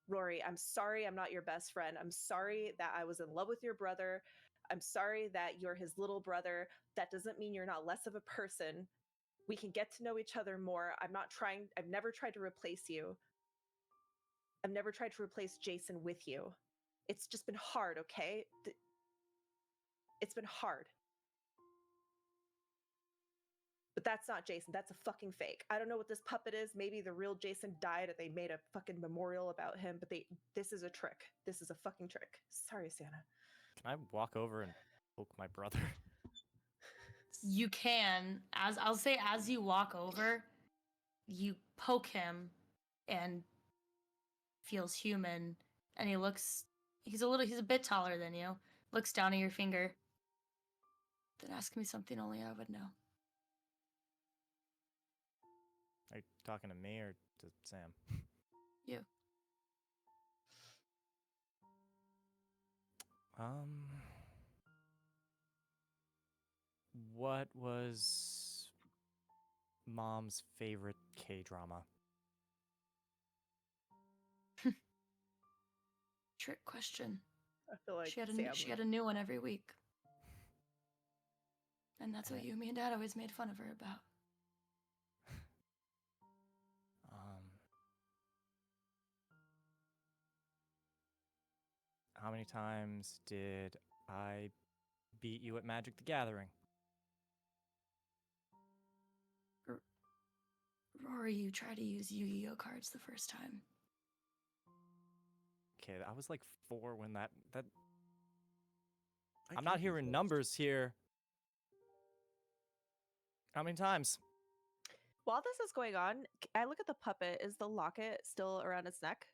Rory, I'm sorry I'm not your best friend. I'm sorry that I was in love with your brother. I'm sorry that you're his little brother. That doesn't mean you're not less of a person. We can get to know each other more. I've never tried to replace you. I've never tried to replace Jason with you. It's just been hard, okay? It's been hard. But that's not Jason. That's a fucking fake. I don't know what this puppet is. Maybe the real Jason died and they made a fucking memorial about him, but this is a trick. This is a fucking trick. Sorry, Santa. Can I walk over and poke my brother? You can, as I'll say, as you walk over, you poke him and feels human, and he's a bit taller than you, looks down at your finger. Then ask me something only I would know. Are you talking to me or to Sam? You. What was Mom's favorite K-drama? Trick question. I feel like She had Sam a new one every week. And that's what you, me, and Dad always made fun of her about. How many times did I beat you at Magic the Gathering? Rory, you tried to use Yu-Gi-Oh cards the first time. Okay, I was like 4 when that. I I'm not gave you hearing first. numbers here. How many times? While this is going on, I look at the puppet. Is the locket still around its neck?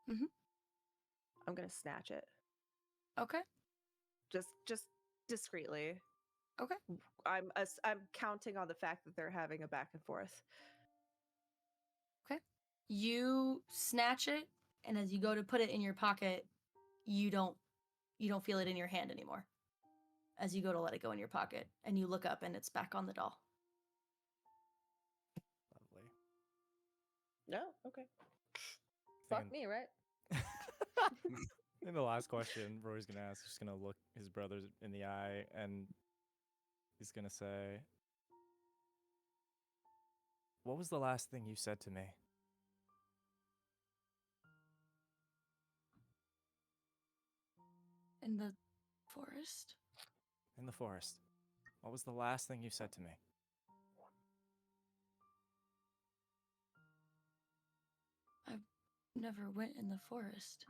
Mhm. I'm gonna snatch it. Okay. Just discreetly. Okay. I'm counting on the fact that they're having a back and forth. Okay. You snatch it, and as you go to put it in your pocket, you don't feel it in your hand anymore. As you go to let it go in your pocket, and you look up, and it's back on the doll. Lovely. No, okay. Fuck me, right? In the last question, Rory's gonna ask, he's gonna look his brother in the eye, and he's gonna say, "What was the last thing you said to me?" In the forest? In the forest. What was the last thing you said to me? I never went in the forest.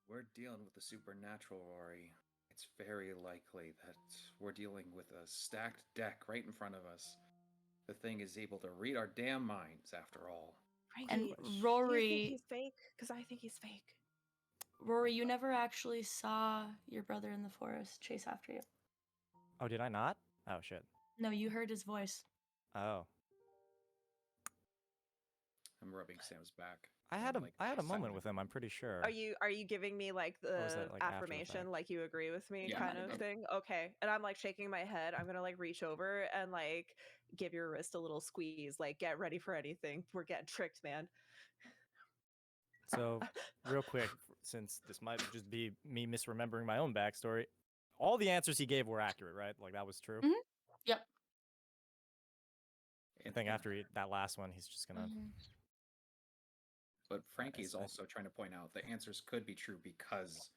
We're dealing with the supernatural, Rory. It's very likely that we're dealing with a stacked deck right in front of us. The thing is able to read our damn minds, after all. And Frankie, do you think Rory, he's fake? Because I think he's fake. Rory, you never actually saw your brother in the forest chase after you. Oh, did I not? Oh, shit. No, you heard his voice. Oh. I'm rubbing Sam's back. I had a moment with him, I'm pretty sure. Are you giving me like Or was the that, like, after the affirmation, fact? like you agree with me, Yeah, kind might of have thing? Okay. And I'm like shaking my head. I'm gonna like reach over and like give your wrist a little squeeze, like get ready for anything. We're getting tricked, man. So, real quick, since this might just be me misremembering my own backstory, all the answers he gave were accurate, right? Like, that was true? Mhm. Yep. I think after that last one, he's just gonna... But Frankie's I- also trying to point out the answers could be true because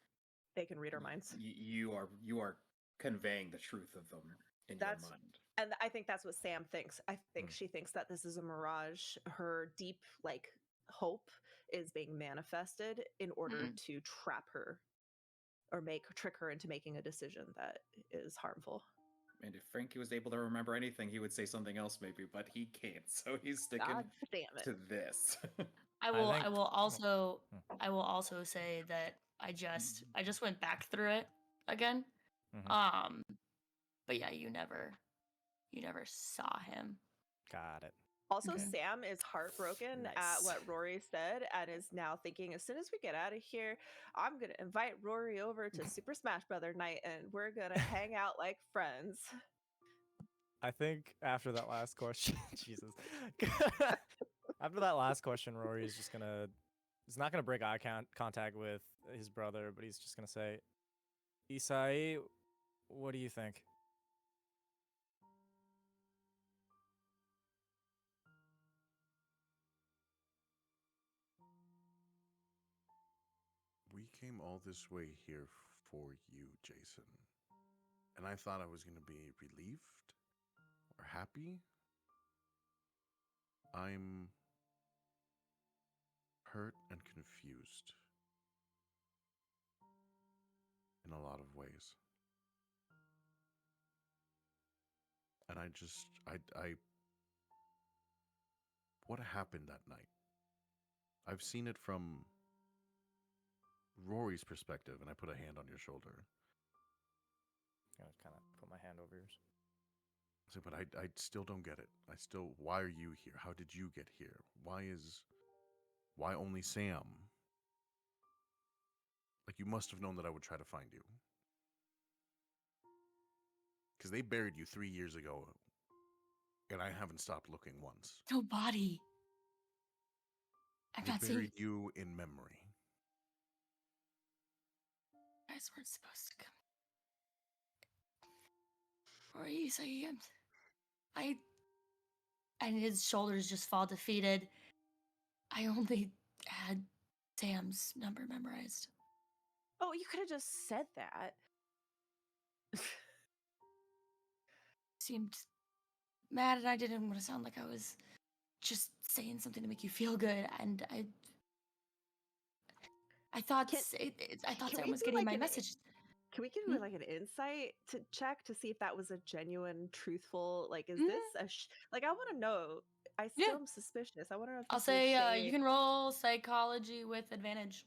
They can read our minds. you are conveying the truth of them in That's- your mind. And I think that's what Sam thinks. I think Mm. she thinks that this is a mirage. Her deep like hope is being manifested in order to trap her or trick her into making a decision that is harmful. And if Frankie was able to remember anything, he would say something else maybe, but he can't. So he's sticking God damn it. to this. I will think- I will also say that I just went back through it again. Mhm. But yeah, you never saw him. Got it. Also, Okay. Sam is heartbroken at Nice. what Rory said and is now thinking, as soon as we get out of here, I'm going to invite Rory over to Super Smash Brother night and we're going to hang out like friends. I think after that last question, Jesus. After that last question, Rory is just gonna... He's not gonna break eye contact with his brother, but he's just gonna say, "Isai, what do you think?" came all this way here for you, Jason. And I thought I was going to be relieved or happy. I'm hurt and confused in a lot of ways. And what happened that night? I've seen it from Rory's perspective, and I put a hand on your shoulder. I kind of put my hand over yours. So, but I still don't get it. Why are you here? How did you get here? Why only Sam? Like, you must have known that I would try to find you. Because they buried you 3 years ago, and I haven't stopped looking once. No body. I'm They not buried seeing. you in memory. You guys weren't supposed to come. Or you say and his shoulders just fall defeated. I only had Sam's number memorized. Oh, you could have just said that. Seemed mad, and I didn't want to sound like I was just saying something to make you feel good. And I thought I thought can Sam we was do, getting like, my an message. Can we give Hmm? like an insight to check to see if that was a genuine, truthful? Like, is Mhm. this like? I want to know. I Yeah. still am suspicious. I want to know if I'll this is say you can roll psychology with advantage.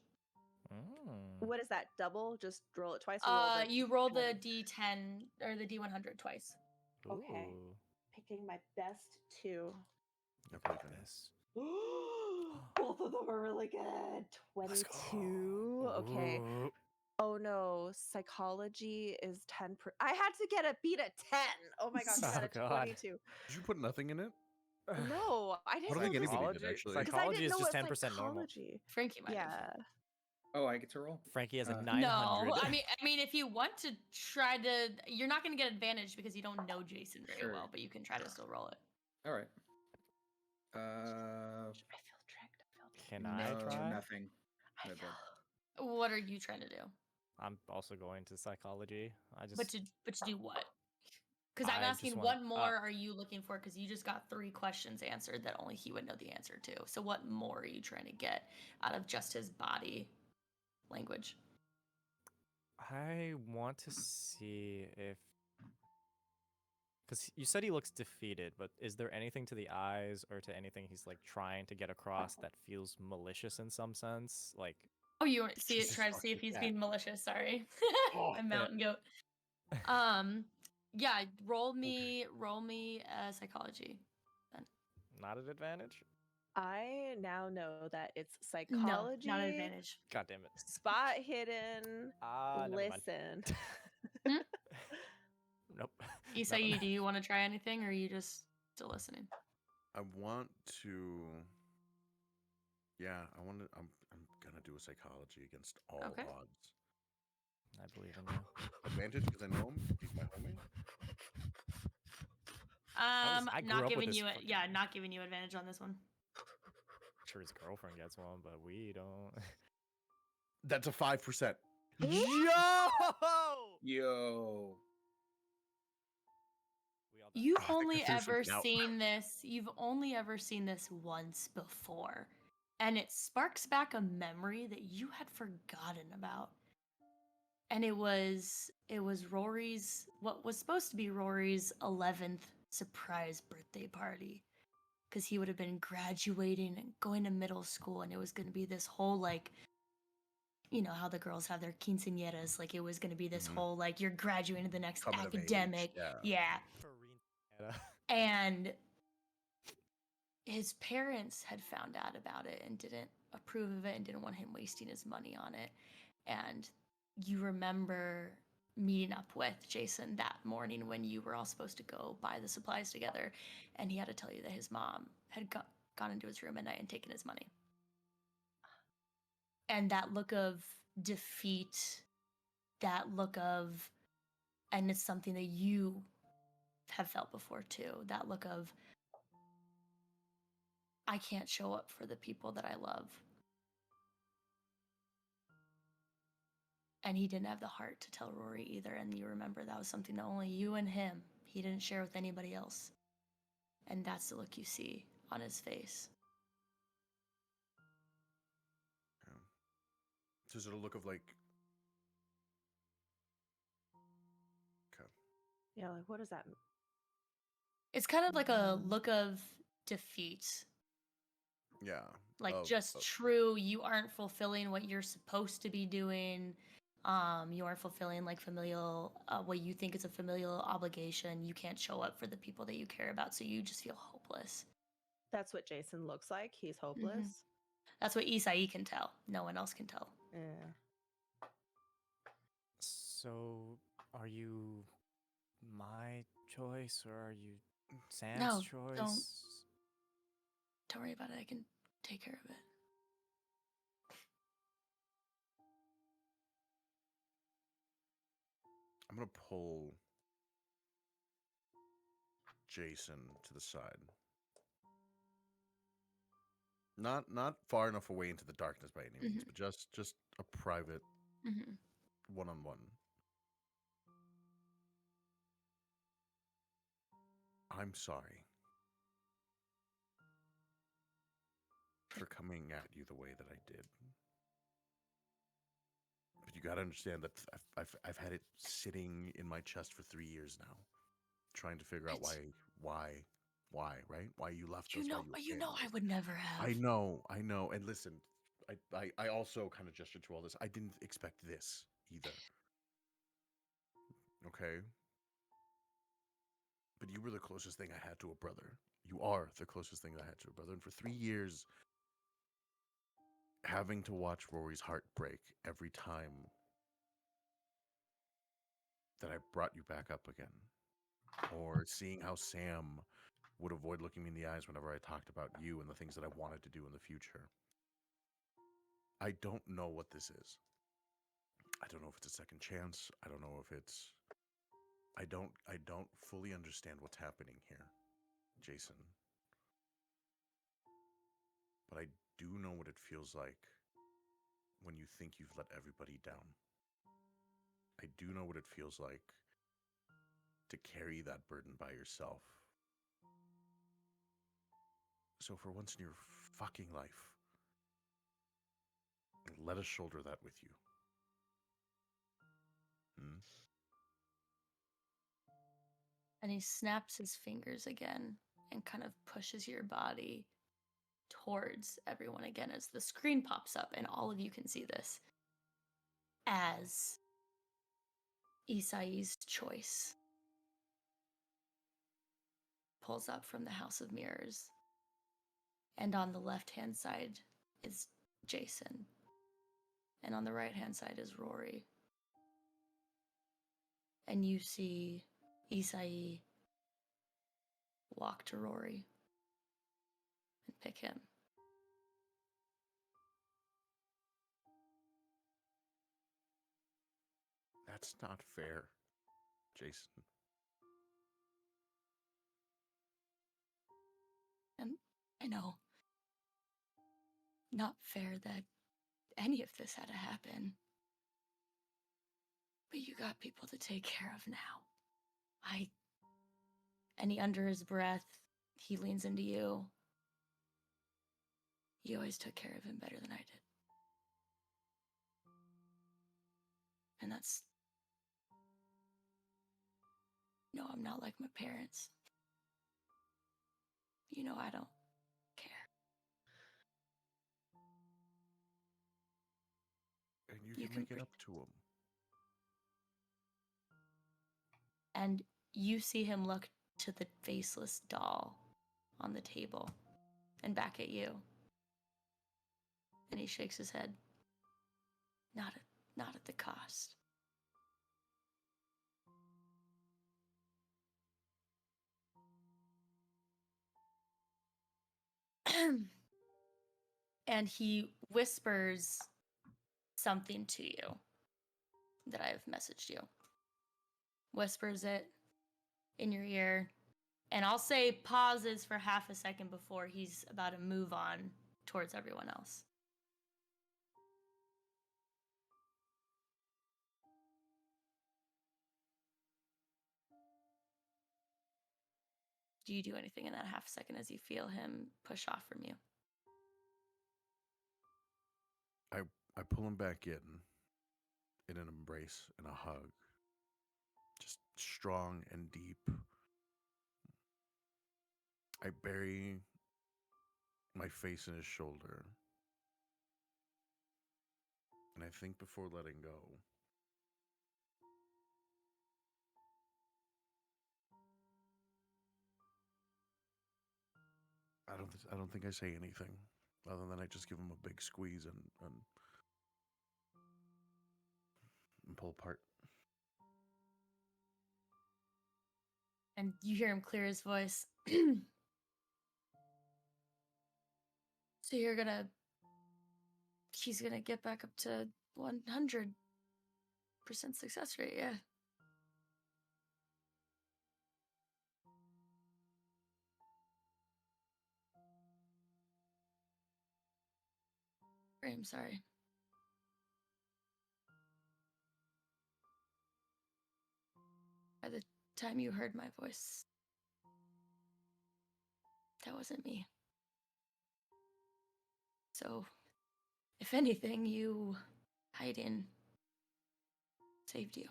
Mm. What is that? Double? Just roll it twice, or roll the? You roll the 10? D10 or the D100 twice. Okay. Ooh. Picking my best two. I Look believe at in it. this. Both of them are really good. Let's go. 22. Okay. Ooh. Oh no, psychology is 10. I had to get a beat at 10. Oh my gosh, I got Oh, a God. 22. Did you put nothing in it? No, I didn't I don't know think this anybody did, Psychology? actually. because I Psychology didn't is know just it was 10% normal. psychology. Frankie might have. Yeah. Oh, I get to roll? Frankie has a Uh, 900. No, I mean, if you want to try to, you're not going to get advantage because you don't know Jason very Sure. well, but you can try to still roll it. All right. I feel tricked. Can No, I try? nothing. I No, feel. bud. What are you trying to do? I'm also going to psychology. But to do what? Because I'm I asking, just what want- more are you looking for? Because you just got 3 questions answered that only he would know the answer to. So what more are you trying to get out of just his body language? I want to see if, because you said he looks defeated, but is there anything to the eyes or to anything he's like trying to get across that feels malicious in some sense? Like, Oh, you want to see it? Jesus Try to see if fucking he's cat. being malicious. Sorry, Oh, my mountain goat. Yeah. Roll me psychology. not an advantage? I now know that it's No, psychology. not an advantage. God damn it. Spot hidden. Never mind. Listen. Nope. Isai, No. do you want to try anything, or are you just still listening? I want to. Yeah, I'm gonna do a psychology against all Okay. odds. I believe in you. Advantage because I know him. He's my homie. I grew Not up with giving this you it. fucking- Yeah, not giving you advantage on this one. Sure, his girlfriend gets one, but we don't. That's a 5%. Yo! Yo. We all died. You've I think I only figured ever something out. seen this. You've only ever seen this once before, and it sparks back a memory that you had forgotten about. And it was Rory's, what was supposed to be Rory's 11th surprise birthday party, because he would have been graduating and going to middle school, and it was going to be this whole, like, you know how the girls have their quinceañeras, like it was going to be this Mhm. whole, like, you're graduating to the next Coming of age, academic. Yeah. Karina. And his parents had found out about it and didn't approve of it and didn't want him wasting his money on it. And you remember meeting up with Jason that morning when you were all supposed to go buy the supplies together, and he had to tell you that his mom had gone into his room at night and taken his money. And that look of defeat, that look of, and it's something that you have felt before too, that look of, I can't show up for the people that I love. And he didn't have the heart to tell Rory either. And you remember that was something that only you and him, he didn't share with anybody else. And that's the look you see on his face. Yeah. So is it a look of like, okay, Yeah, like what does that mean? It's kind of like a look of defeat. yeah, Like just true, you aren't fulfilling what you're supposed to be doing. You aren't fulfilling like familial, what you think is a familial obligation. You can't show up for the people that you care about, so you just feel hopeless. That's what Jason looks like. He's hopeless. That's what Isai can tell. No one else can tell. Yeah. So, are you my choice or are you Sam's No, choice? don't worry about it. I can take care of it. I'm gonna pull Jason to the side. Not far enough away into the darkness by any means, but just a private one-on-one. I'm sorry for coming at you the way that I did. But you gotta understand that I've had it sitting in my chest for 3 years now, trying to figure out why, right? Why you left us? Why You know, I would never have. I know. And listen, I also kind of gestured to all this. I didn't expect this either. Okay? But you were the closest thing I had to a brother. You are the closest thing I had to a brother. And for 3 years, having to watch Rory's heart break every time that I brought you back up again, or seeing how Sam would avoid looking me in the eyes whenever I talked about you and the things that I wanted to do in the future. I don't know what this is. I don't know if it's a second chance. I don't know if it's I don't fully understand what's happening here, Jason. But I do know what it feels like when you think you've let everybody down. I do know what it feels like to carry that burden by yourself. So for once in your fucking life, let us shoulder that with you. And he snaps his fingers again and kind of pushes your body towards everyone again as the screen pops up, and all of you can see this as Isai's choice pulls up from the House of Mirrors. And on the left-hand side is Jason. And on the right-hand side is Rory. And you see Isai walk to Rory and pick him. That's not fair, Jason. And I know, not fair that any of this had to happen. But you got people to take care of now. And he, under his breath, he leans into you. You always took care of him better than I did. And that's... No, I'm not like my parents. You know I don't care. And you can make it up to him. And you see him look to the faceless doll on the table and back at you. And he shakes his head. Not at the cost. And he whispers something to you that I have messaged you. Whispers it in your ear. And I'll say pauses for half a second before he's about to move on towards everyone else. do you do anything in that half second as you feel him push off from you? I pull him back in an embrace and a hug. Just strong and deep. I bury my face in his shoulder. And I think before letting go. I don't think I say anything other than I just give him a big squeeze and pull apart. And you hear him clear his voice. So he's gonna get back up to 100% success rate, yeah. I'm sorry. By the time you heard my voice, that wasn't me. So, if anything, you hiding saved you.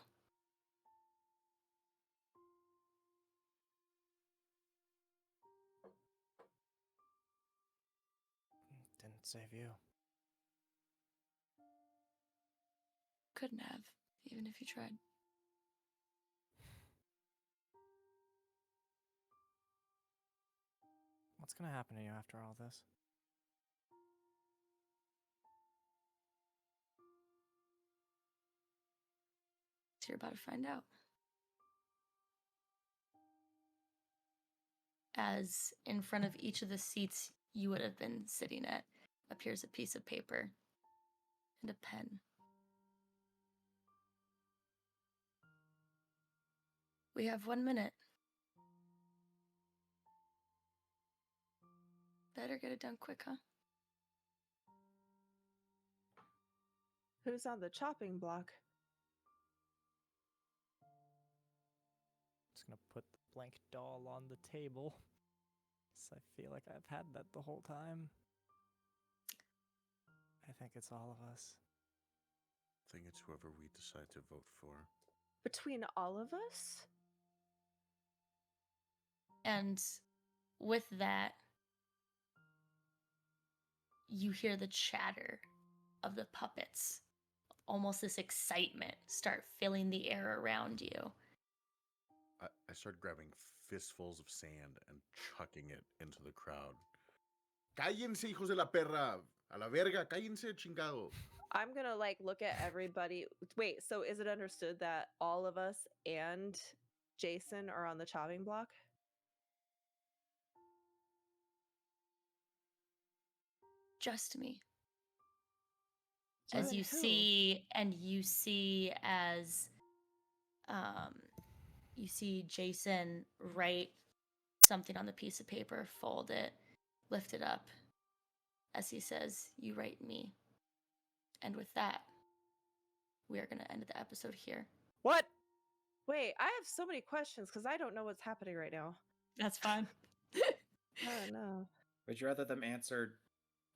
Didn't save you. Couldn't have, even if you tried. What's gonna happen to you after all this? So you're about to find out. As in front of each of the seats you would have been sitting at appears a piece of paper and a pen. We have 1 minute. Better get it done quick, huh? Who's on the chopping block? Just gonna put the blank doll on the table. So I feel like I've had that the whole time. I think it's all of us. I think it's whoever we decide to vote for. Between all of us? And with that, you hear the chatter of the puppets. Almost this excitement start filling the air around you. I start grabbing fistfuls of sand and chucking it into the crowd. Cállense, hijos de la perra! A la verga, cállense, chingado! I'm gonna like look at everybody. Wait, so is it understood that all of us and Jason are on the chopping block? Just me. Well, As then you who? see, and you see as you see Jason write something on the piece of paper, fold it, lift it up, as he says, "You write me." And with that, we are going to end the episode here. What? Wait, I have so many questions because I don't know what's happening right now. That's fine. Oh no. Would you rather them answer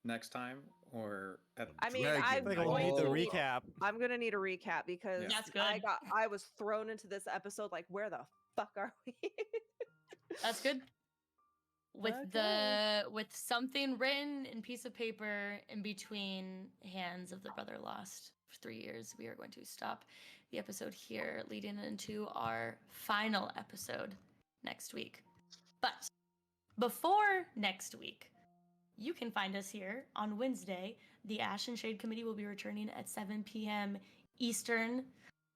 next time or at I mean, Dragon. I I'm think Like, we'll need the oh, recap. I'm gonna need a recap because That's good. I was thrown into this episode like, where the fuck are we? That's good. With Okay. with something written in piece of paper in between hands of the brother lost for 3 years, we are going to stop the episode here, leading into our final episode next week. But before next week, you can find us here on Wednesday. The Ash and Shade Committee will be returning at 7 p.m. Eastern.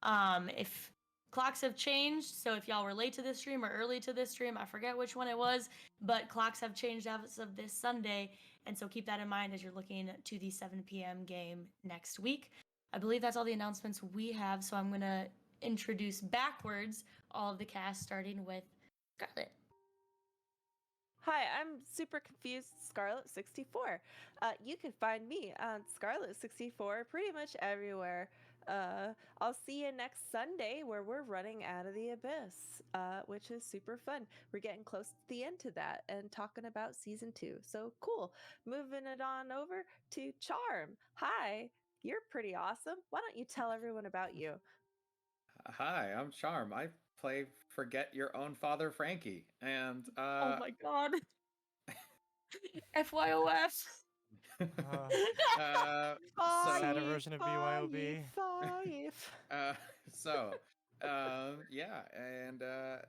If clocks have changed, so if y'all were late to this stream or early to this stream, I forget which one it was, but clocks have changed as of this Sunday, and so keep that in mind as you're looking to the 7 p.m. game next week. I believe that's all the announcements we have, so I'm going to introduce backwards all of the cast, starting with Scxrlet. Hi, I'm super confused Scxrlet64. You can find me on Scxrlet64 pretty much everywhere. I'll see you next Sunday where we're running Out of the Abyss, which is super fun. We're getting close to the end to that and talking about season 2. So cool. Moving it on over to Charm. Hi, you're pretty awesome. Why don't you tell everyone about you? Hi, I'm Charm. I play Forget Your Own Father, Frankie, and Oh my god. FYOF. uh, Sad so version of BYOB. uh, so yeah, and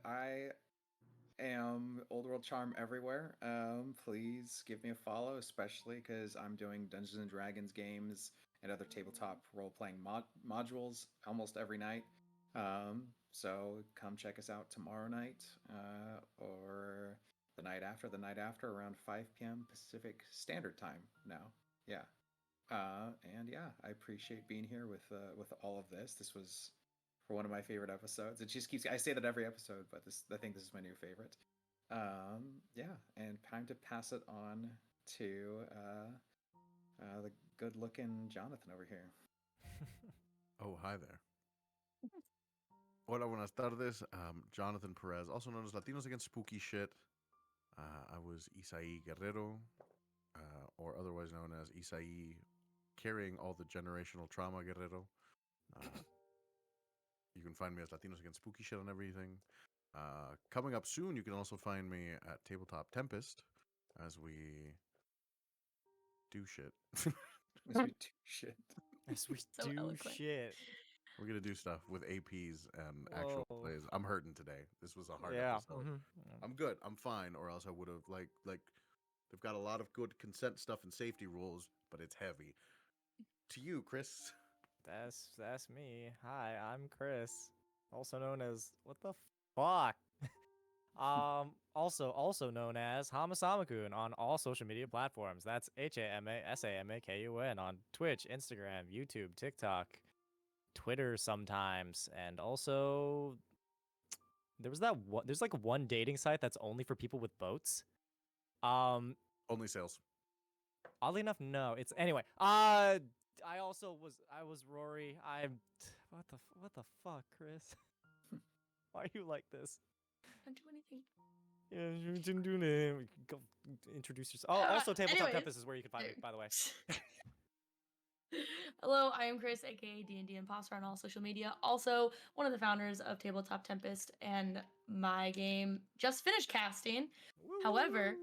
I am Old World Charm everywhere. Please give me a follow, especially because I'm doing Dungeons and Dragons games and other tabletop role-playing modules almost every night. So come check us out tomorrow night, or the night after around 5 p.m. Pacific Standard Time now. Yeah. And yeah, I appreciate being here with all of this. This was for one of my favorite episodes. It just keeps. I say that every episode, but I think this is my new favorite. Yeah, and time to pass it on to the good-looking Jonathan over here. Oh, hi there. Hola, buenas tardes. Jonathan Perez, also known as Latinos Against Spooky Shit. I was Isai Guerrero, or otherwise known as Isai, carrying all the generational trauma Guerrero. You can find me as Latinos Against Spooky Shit on everything. Coming up soon, you can also find me at Tabletop Tempest as we do shit. As we do shit. As we So do eloquent. shit. We're gonna do stuff with APs and actual Whoa. plays. I'm hurting today. This was a hard Yeah. episode. I'm good. I'm fine. Or else I would have like they've got a lot of good consent stuff and safety rules, but it's heavy. To you, Chris. That's me. Hi, I'm Chris, also known as what the fuck. Also known as Hamasamakun on all social media platforms. That's HAMASAMAKUN on Twitch, Instagram, YouTube, TikTok, Twitter sometimes, and also there's like one dating site that's only for people with boats. Only sales. Oddly enough, no. It's anyway. I was Rory. What the fuck, Chris? Why are you like this? Don't do anything. Yeah, you didn't do anything. Go introduce yourself. Oh, also Tabletop Anyways. Tempest is where you can find me, by the way. Hello, I am Chris, aka D&D Imposter on all social media. Also, one of the founders of Tabletop Tempest, and my game just finished casting. However,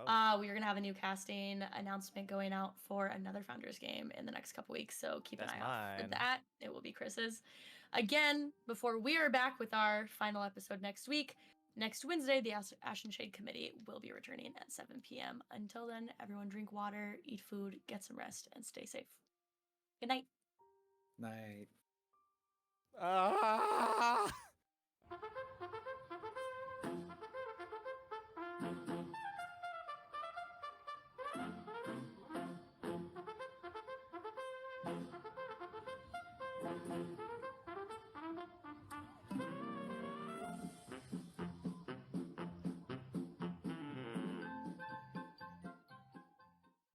Oh. we are gonna have a new casting announcement going out for another founders game in the next couple weeks. So keep an That's eye out for mine. that. It will be Chris's. Again, before we are back with our final episode next week, next Wednesday, the Ash and Shade Committee will be returning at 7 p.m. Until then, everyone drink water, eat food, get some rest, and stay safe. Good night. Night. Ah!